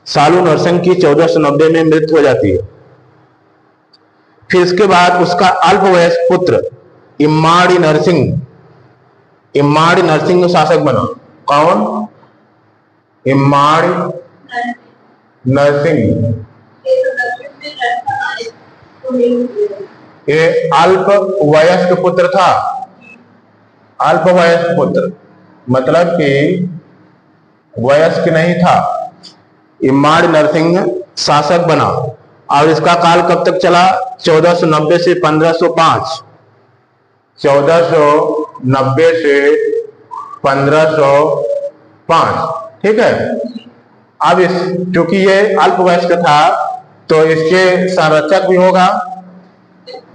सालू नरसिंह की 1490 में मृत्यु हो जाती है। फिर इसके बाद उसका अल्पवयस्क पुत्र इम्माड़ी नरसिंह, इम्माड़ी नरसिंह शासक बना। कौन? इम्माड़ी नरसिंह। ये अल्प वयस्क पुत्र था। अल्प वयस्क पुत्र मतलब कि वयस्क नहीं था। इम्माड़ी नरसिंह शासक बना और इसका काल कब तक चला? 1490 से 1505। 1490 से 1505। ठीक है। अब इस चूंकि ये अल्प वयस्क था तो इसके संरक्षक भी होगा।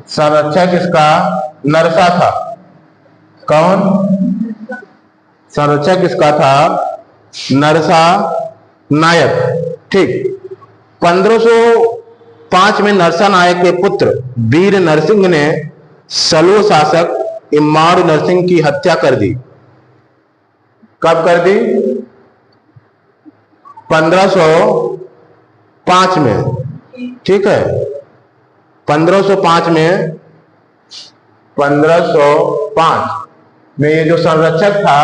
संरक्षक इसका नरसा था। कौन? संरक्षक इसका था नरसा नायक। ठीक, 1505 में नरसा नायक के पुत्र वीर नरसिंह ने सलू शासक इम्माड़ी नरसिंह की हत्या कर दी। कब कर दी? 1505 में। ठीक है, 1505 में 1505 में ये जो संरक्षक था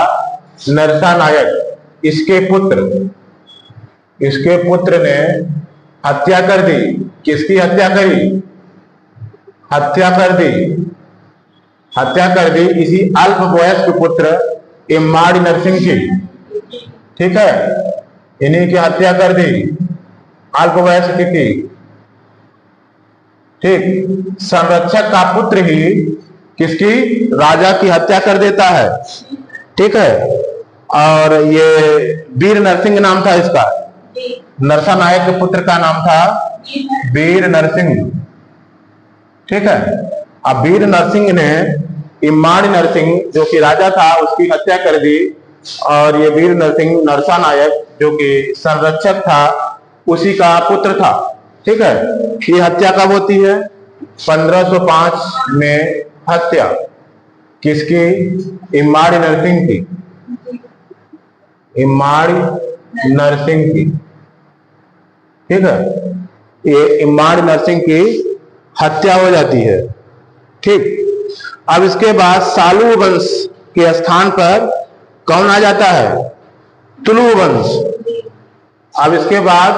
नरसा नायक, इसके पुत्र ने हत्या कर दी। किसकी हत्या करी? हत्या कर दी इसी अल्प वयस्क पुत्र इम्माड़ी नरसिंह की। ठीक है, इन्हीं की हत्या कर दी, अल्प वयस्क की। ठीक, संरक्षक का पुत्र ही किसकी? राजा की हत्या कर देता है। ठीक है, और ये वीर नरसिंह नाम था इसका। नरसा नायक के पुत्र का नाम था वीर नरसिंह। ठीक है, अब वीर नरसिंह ने इम्माड़ी नरसिंह जो कि राजा था उसकी हत्या कर दी और ये वीर नरसिंह नरसा नायक जो कि संरक्षक था उसी का पुत्र था। ठीक है, ये हत्या कब होती है? 1505 में हत्या किसकी? इम्माड़ी नरसिंह की। इम्माड़ी नरसिंह की। ठीक है, ये इम्माड़ी नरसिंह की हत्या हो जाती है। ठीक, अब इसके बाद सालू वंश के स्थान पर कौन आ जाता है? तुलु वंश। अब इसके बाद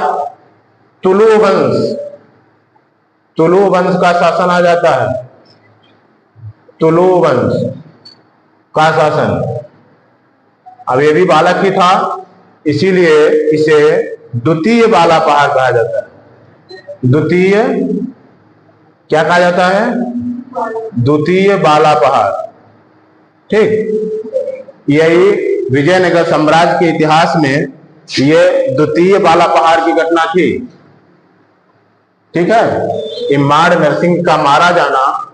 तुलु वंश का शासन आ जाता है। तुलु वंश का शासन। अब ये भी बालक ही था, इसीलिए इसे द्वितीय बाला पहाड़ कहा जाता है। द्वितीय क्या कहा जाता है? द्वितीय बाला पहाड़। ठीक, यही विजयनगर साम्राज्य के इतिहास में ये द्वितीय बाला पहाड़ की घटना थी। ठीक है, इम्माड़ी नरसिंह का मारा जाना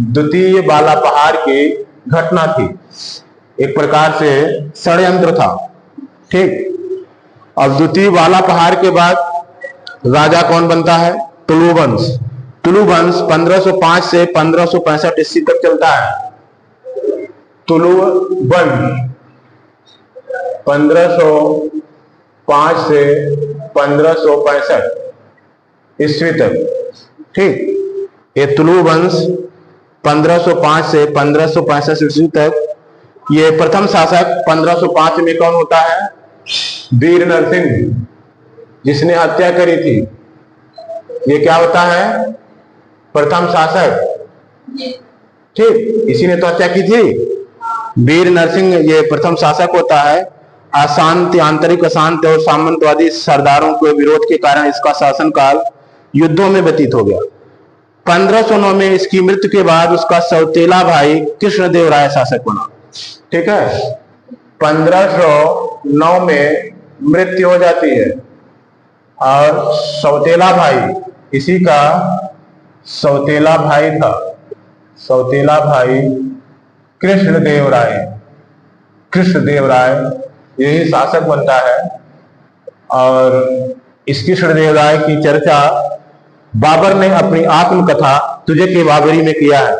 द्वितीय बाला पहाड़ की घटना थी, एक प्रकार से षड्यंत्र था। ठीक, अब द्वितीय बाला पहाड़ के बाद राजा कौन बनता है? तुलु वंश। तुलु वंश 1505 से 1565 ईस्वी तक चलता है। तुलु वंश 1505 से 1565 ईस्वी तक। ठीक, ये तुलु वंश 1505 से 1565 ईस्वी तक ये प्रथम शासक 1505 में कौन होता है? वीर नरसिंह, जिसने हत्या करी थी। ये क्या होता है? प्रथम शासक। ठीक, इसी ने तो हत्या की थी। वीर नरसिंह ये प्रथम शासक होता है। अशांति, आंतरिक अशांति और सामंतवादी सरदारों के विरोध के कारण इसका शासनकाल युद्धों में व्यतीत हो गया। 1509 में इसकी मृत्यु के बाद उसका सौतेला भाई कृष्णदेव राय शासक बना। ठीक है, 1509 में मृत्यु हो जाती है और सौतेला भाई, इसी का सौतेला भाई था, सौतेला भाई कृष्णदेव राय, कृष्णदेव राय यही शासक बनता है। और इस कृष्णदेव राय की चर्चा बाबर ने अपनी आत्मकथा तुझे के बाबरी में किया है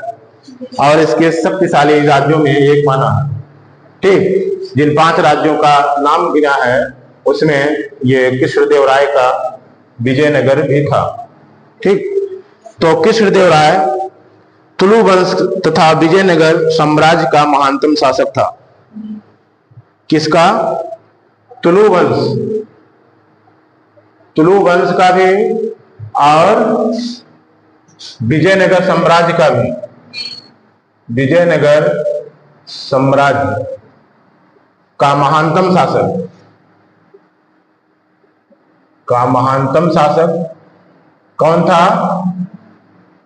और इसके शक्तिशाली राज्यों में एक माना है। ठीक, जिन 5 राज्यों का नाम गिना है उसमें ये कृष्णदेव राय का विजयनगर भी था। ठीक, तो कृष्णदेव राय तुलु वंश तथा विजयनगर साम्राज्य का महानतम शासक था। किसका? तुलु वंश, तुलु वंश का भी और विजयनगर साम्राज्य का भी। विजयनगर साम्राज्य का महानतम शासक, का महानतम शासक कौन था?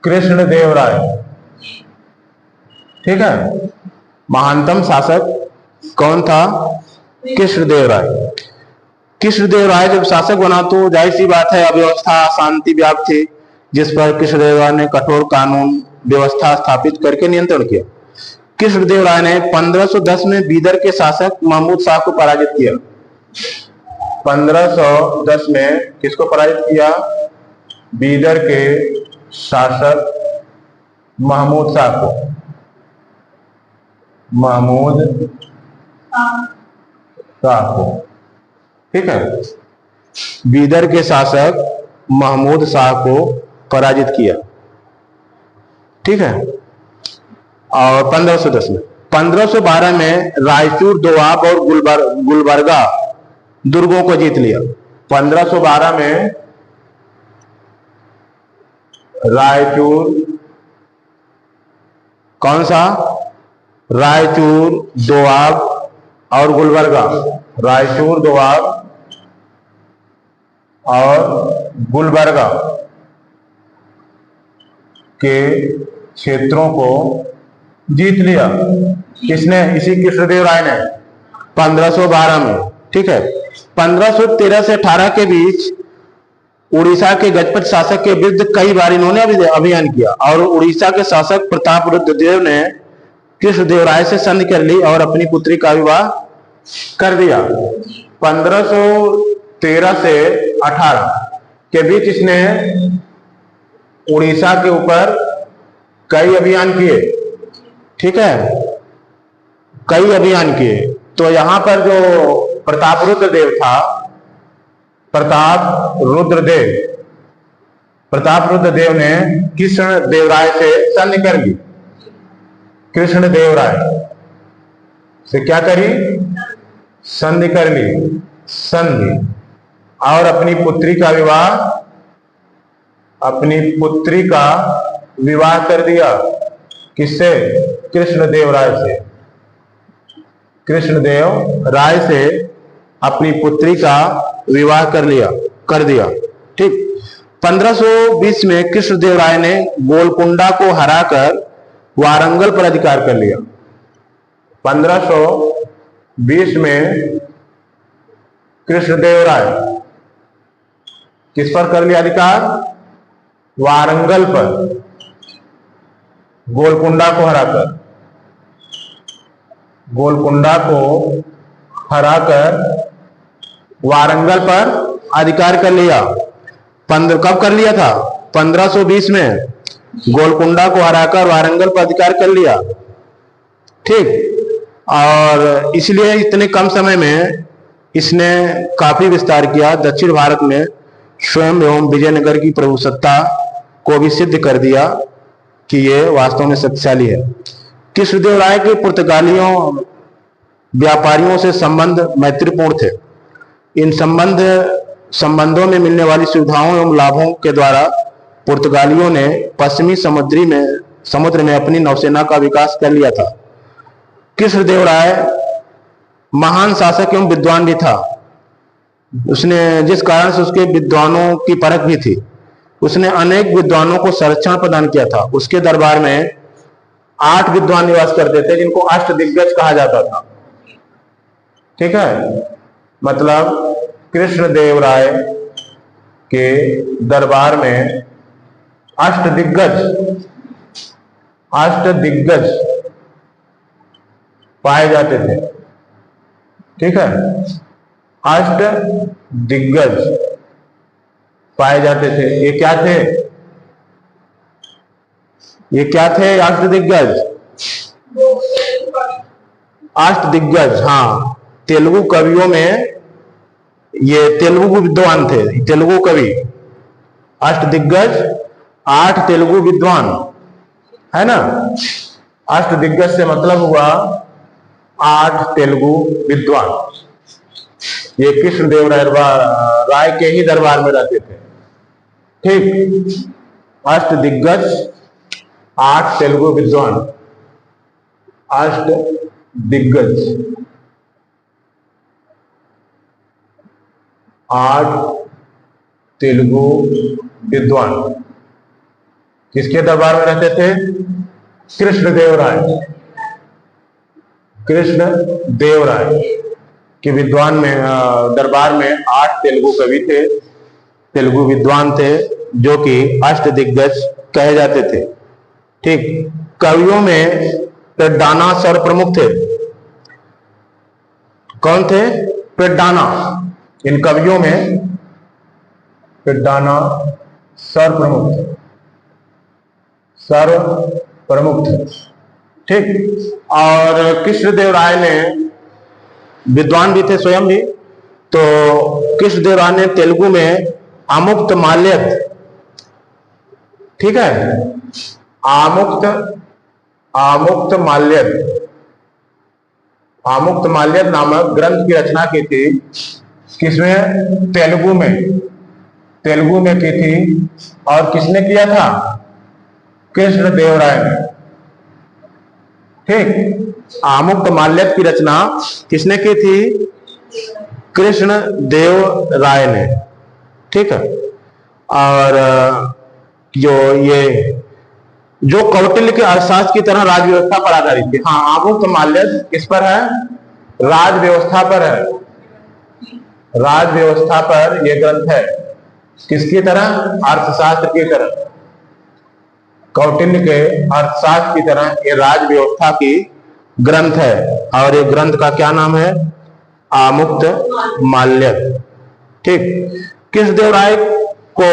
कृष्णदेव राय। ठीक है, महानतम शासक कौन था? कृष्णदेव राय। कृष्णदेव राय जब शासक बना तो जाहिर सी बात है अव्यवस्था, शांति व्याप्त थी, जिस पर कृष्णदेव राय ने कठोर कानून व्यवस्था स्थापित करके नियंत्रण किया। कृष्णदेव राय ने 1510 में बीदर के शासक महमूद शाह को पराजित किया। 1510 में किसको पराजित किया? बीदर के शासक महमूद शाह को। महमूद शाह को, ठीक है, बीदर के शासक महमूद शाह को पराजित किया। ठीक है, और 1510 में 1512 में रायचूर, दोआब और गुलबर्गा दुर्गों को जीत लिया। 1512 में रायचूर, कौन सा? रायचूर, दोआब और गुलबर्गा। रायचूर, दोआब और गुलबर्गा के क्षेत्रों को जीत लिया। किसने? इसी कृष्णदेव राय ने 1512 में। ठीक है, 1513 से 18 के बीच उड़ीसा के गजपत शासक के विरुद्ध कई बार इन्होंने अभियान किया और उड़ीसा के शासक प्रताप रुद्र देव ने कृष्णदेव राय से संधि कर ली और अपनी पुत्री का विवाह कर दिया। 1513 से 18 के बीच इसने उड़ीसा के ऊपर कई अभियान किए। ठीक है, कई अभियान किए। तो यहां पर जो प्रताप रुद्रदेव था, प्रताप रुद्रदेव ने कृष्णदेव राय से संधि कर ली। कृष्णदेव राय से क्या करी? संधि कर ली, संधि। और अपनी पुत्री का विवाह कर दिया। किससे? कृष्णदेव राय से। कृष्णदेव राय से अपनी पुत्री का विवाह कर दिया। ठीक, 1520 में कृष्णदेव राय ने गोलकुंडा को हराकर वारंगल पर अधिकार कर लिया। 1520 में कृष्णदेव राय किस पर कर लिया अधिकार? वारंगल पर, गोलकुंडा को हराकर। गोलकुंडा को हराकर वारंगल पर अधिकार कर लिया। कब कर लिया था? 1520 में गोलकुंडा को हराकर वारंगल पर अधिकार कर लिया। ठीक, और इसलिए इतने कम समय में इसने काफी विस्तार किया। दक्षिण भारत में स्वयं एवं विजयनगर की प्रभुसत्ता को भी सिद्ध कर दिया कि ये वास्तव में शक्तिशाली है। कृष्णदेव राय के पुर्तगालियों व्यापारियों से संबंध मैत्रीपूर्ण थे। इन संबंधों में मिलने वाली सुविधाओं एवं लाभों के द्वारा पुर्तगालियों ने पश्चिमी समुद्र में अपनी नौसेना का विकास कर लिया था। कृष्णदेवराय महान शासक एवं विद्वान भी था। उसने जिस कारण से उसके विद्वानों की परख भी थी, उसने अनेक विद्वानों को संरक्षण प्रदान किया था। उसके दरबार में 8 विद्वान निवास करते थे जिनको अष्टदिग्गज कहा जाता था। ठीक है, मतलब कृष्णदेवराय के दरबार में अष्टदिग्गज पाए जाते थे। ठीक है, अष्टदिग्गज पाए जाते थे। ये क्या थे? ये क्या थे अष्टदिग्गज? अष्टदिग्गज, हाँ, तेलुगु कवियों में ये तेलुगु विद्वान थे। तेलुगु कवि अष्टदिग्गज, 8 तेलुगु विद्वान, है ना। अष्टदिग्गज से मतलब हुआ 8 तेलुगु विद्वान। ये कृष्णदेवराय के ही दरबार में रहते थे। ठीक, अष्टदिग्गज, 8 तेलुगु विद्वान, अष्टदिग्गज, 8 तेलुगु विद्वान किसके दरबार में रहते थे? कृष्णदेवराय के विद्वान में दरबार में 8 तेलुगु कवि थे, तेलुगु विद्वान थे, जो कि अष्टदिग्गज कहे जाते थे। ठीक, कवियों में पेड्डाना सर्वप्रमुख थे। कौन थे? पेड्डाना। इन कवियों में पेड्डाना सर्वप्रमुख थे। ठीक, और कृष्णदेवराय ने विद्वान भी थे स्वयं भी। तो कृष्णदेवराय ने तेलुगु में आमुक्त माल्यद, ठीक है, आमुक्त माल्यद नामक ग्रंथ की रचना की थी। किसमें? तेलुगु में की थी। और किसने किया था? कृष्णदेवराय ने। ठीक, आमुक्त माल्यद की रचना किसने की थी? कृष्णदेवराय ने। ठीक है, और जो कौटिल्य के अर्थशास्त्र की तरह राज व्यवस्था पर आधारित थी। हाँ, आमुक्त माल्यद किस पर है? राज व्यवस्था पर है। राज व्यवस्था पर यह ग्रंथ है। किसकी तरह? अर्थशास्त्र की तरह। कौटिल्य के अर्थशास्त्र की तरह ये राज व्यवस्था की ग्रंथ है। और ये ग्रंथ का क्या नाम है? आमुक्त माल्यद। ठीक, कृष्णदेवराय को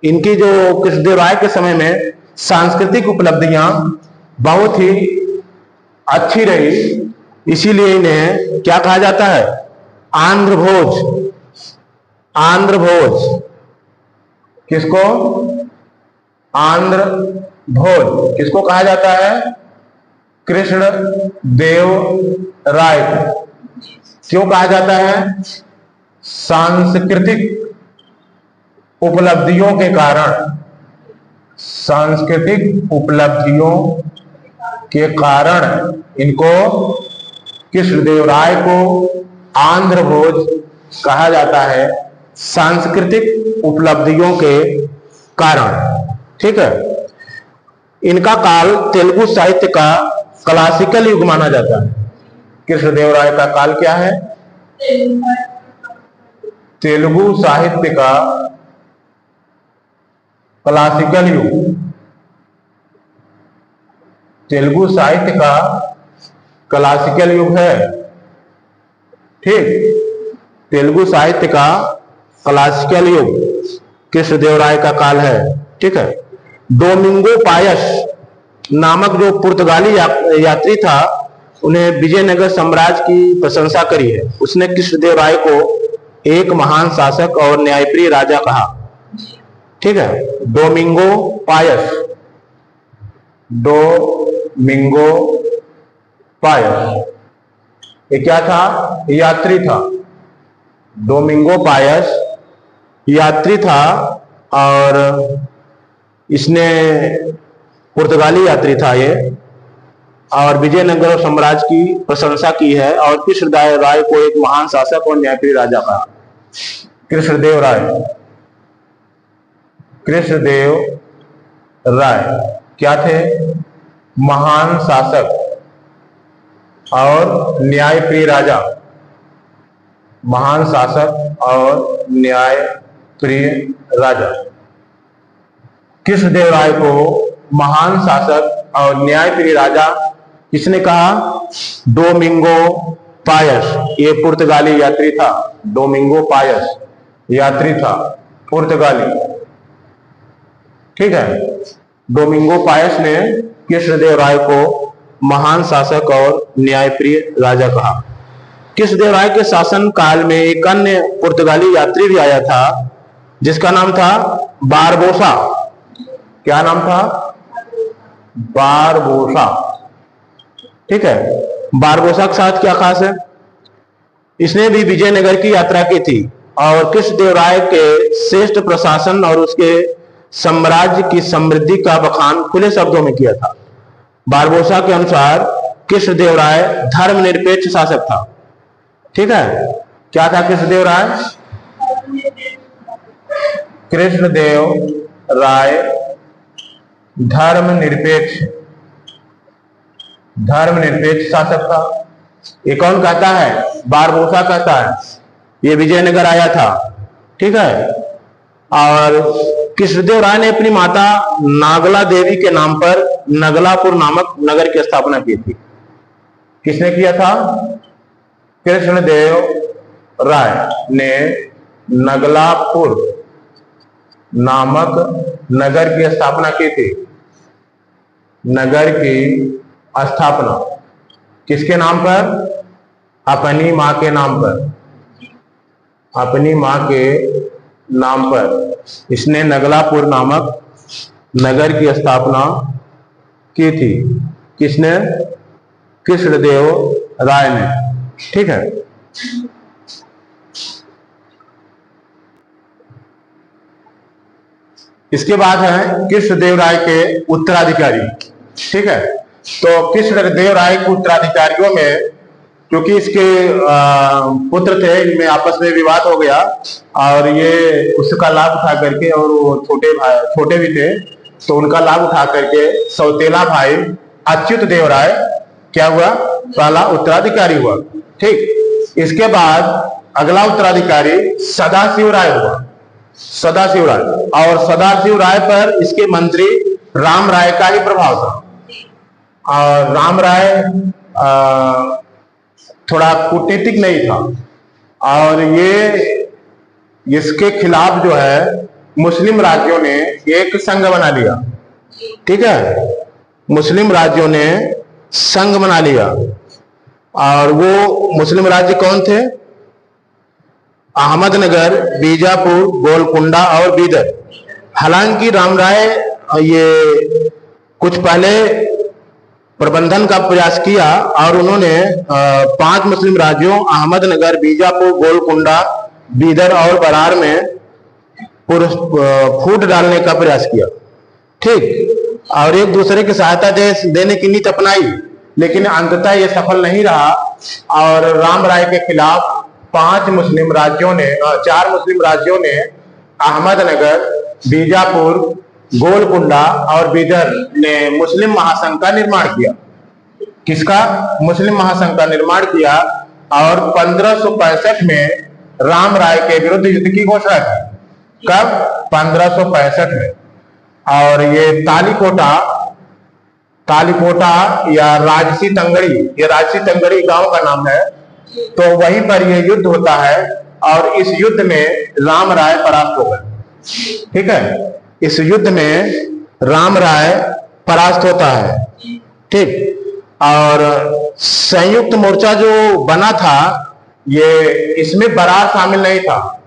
कृष्णदेवराय के समय में सांस्कृतिक उपलब्धियां बहुत ही अच्छी रही, इसीलिए इन्हें क्या कहा जाता है? आंध्रभोज। किसको? आंध्रभोज किसको कहा जाता है? कृष्णदेवराय को। क्यों कहा जाता है? सांस्कृतिक उपलब्धियों के कारण इनको, कृष्णदेवराय को आंध्रभोज कहा जाता है, सांस्कृतिक उपलब्धियों के कारण। ठीक है, इनका काल तेलुगु साहित्य का क्लासिकल युग माना जाता है। कृष्णदेवराय का काल क्या है? तेलुगु साहित्य का क्लासिकल युग। तेलुगु साहित्य का क्लासिकल युग है। ठीक, तेलुगु साहित्य का क्लासिकल युग कृष्णदेवराय का काल है। ठीक है, डोमिंगो पायस नामक जो पुर्तगाली यात्री था, उन्हें विजयनगर साम्राज्य की प्रशंसा करी है। उसने कृष्णदेवराय को एक महान शासक और न्यायप्रिय राजा कहा। ठीक है, डोमिंगो पायस ये क्या था? यात्री था। डोमिंगो पायस यात्री था और इसने पुर्तगाली यात्री था ये, और विजयनगर साम्राज्य की प्रशंसा की है और कृष्णदेव राय को एक महान शासक और न्यायप्रिय राजा कहा। कृष्णदेव राय, कृष्णदेव राय क्या थे? महान शासक और न्यायप्रिय राजा। महान शासक और न्यायप्रिय राजा। कृष्णदेव राय को महान शासक और न्यायप्रिय राजा किसने कहा? डोमिंगो पायस, ये पुर्तगाली यात्री था। डोमिंगो पायस यात्री था, पुर्तगाली। ठीक है, डोमिंगो पायस ने कृष्णदेव राय को महान शासक और न्यायप्रिय राजा कहा। कृष्णदेव राय के शासन काल में एक अन्य पुर्तगाली यात्री भी आया था जिसका नाम था बारबोसा। क्या नाम था? बारबोसा। ठीक है, बारबोसा के साथ क्या खास है? इसने भी विजयनगर की यात्रा की थी और कृष्णदेव राय के श्रेष्ठ प्रशासन और उसके साम्राज्य की समृद्धि का बखान खुले शब्दों में किया था। बारबोसा के अनुसार कृष्णदेव राय धर्मनिरपेक्ष शासक था। ठीक है, क्या था कृष्णदेव राय? कृष्णदेव राय धर्मनिरपेक्ष शासक था। ये कौन कहता है? बारबोसा कहता है। ये विजयनगर आया था। ठीक है, और कृष्णदेव राय ने अपनी माता नागला देवी के नाम पर नगलापुर नामक नगर की स्थापना की थी। किसने किया था? कृष्णदेव राय ने नगलापुर नामक नगर की स्थापना की थी। नगर की स्थापना किसके नाम पर? अपनी मां के नाम पर। अपनी मां के नाम पर इसने नगलापुर नामक नगर की स्थापना की थी। किसने? कृष्णदेव राय ने। ठीक है, इसके बाद है कृष्णदेव राय के उत्तराधिकारी। ठीक है, तो कृष्णदेव राय के उत्तराधिकारियों में क्योंकि इसके पुत्र थे, इनमें आपस में विवाद हो गया और ये उसका लाभ उठा करके, और वो छोटे भी थे तो उनका लाभ उठा करके सौतेला भाई अच्युत देव राय क्या हुआ? पहला उत्तराधिकारी हुआ। ठीक, इसके बाद अगला उत्तराधिकारी सदाशिव राय हुआ। सदाशिव राय, और सदाशिव राय पर इसके मंत्री राम राय का ही प्रभाव था। और राम राय थोड़ा कूटनीतिक नहीं था और ये इसके खिलाफ जो है मुस्लिम राज्यों ने एक संघ बना लिया। ठीक है, मुस्लिम राज्यों ने संघ बना लिया और वो मुस्लिम राज्य कौन थे? अहमदनगर, बीजापुर, गोलकुंडा और बीदर। हालांकि राम राय ये कुछ पहले प्रबंधन का प्रयास किया और उन्होंने 5 मुस्लिम राज्यों अहमदनगर, बीजापुर, गोलकुंडा, बीदर और बरार में फूट डालने का प्रयास किया। ठीक, और एक दूसरे की सहायता देने की नीति अपनाई, लेकिन अंततः ये सफल नहीं रहा और राम राय के खिलाफ 4 मुस्लिम राज्यों ने अहमदनगर, बीजापुर, गोलकुंडा और बीदर ने मुस्लिम महासंघ का निर्माण किया। किसका? मुस्लिम महासंघ का निर्माण किया और 1565 में राम राय के विरुद्ध युद्ध की घोषणा की। कब? 1565 में। और ये तालीकोटा या राजसी तंगड़ी, ये राजसी तंगड़ी गांव का नाम है, तो वहीं पर यह युद्ध होता है और इस युद्ध में राम राय परास्त हो गए। ठीक है, इस युद्ध में राम राय परास्त होता है। ठीक, और संयुक्त मोर्चा जो बना था ये इसमें बरार शामिल नहीं था,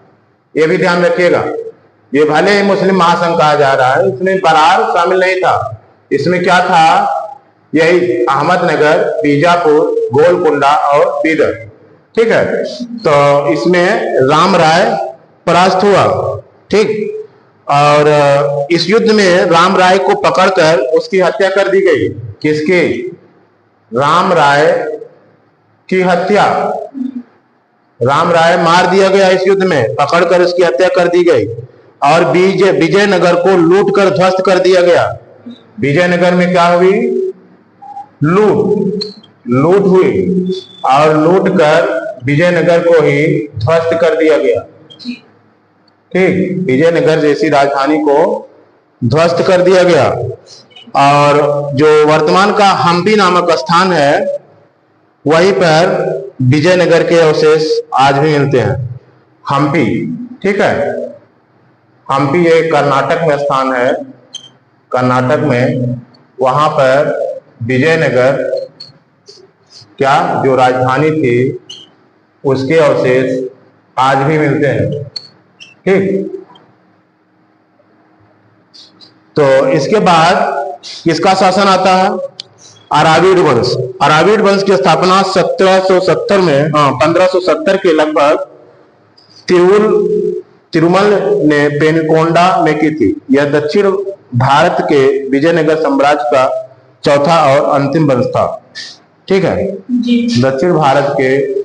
ये भी ध्यान रखिएगा। ये भले ही मुस्लिम महासंघ कहा जा रहा है, इसमें बरार शामिल नहीं था। इसमें क्या था? यही अहमदनगर, बीजापुर, गोलकुंडा और बीदर। ठीक है, तो इसमें राम राय परास्त हुआ। ठीक, और इस युद्ध में राम राय को पकड़कर उसकी हत्या कर दी गई। किसकी? राम राय की हत्या, राम राय मार दिया गया इस युद्ध में, पकड़कर उसकी हत्या कर दी गई। और विजयनगर को लूट कर ध्वस्त कर दिया गया। विजयनगर में क्या हुई? लूट हुई, और लूट कर विजयनगर को ही ध्वस्त कर दिया गया। ठीक, विजयनगर जैसी राजधानी को ध्वस्त कर दिया गया। और जो वर्तमान का हम्पी नामक स्थान है, वहीं पर विजयनगर के अवशेष आज भी मिलते हैं। हम्पी, ठीक है, हम्पी एक कर्नाटक में स्थान है, कर्नाटक में। वहां पर विजयनगर क्या जो राजधानी थी उसके अवशेष आज भी मिलते हैं। ठीक, तो इसके बाद किसका शासन आता है? अराविड वंश। अराविड वंश की स्थापना 1770 में 1570 के लगभग तिरुमल ने पेनकोंडा में की थी। यह दक्षिण भारत के विजयनगर साम्राज्य का चौथा और अंतिम वंश था। ठीक है, दक्षिण भारत के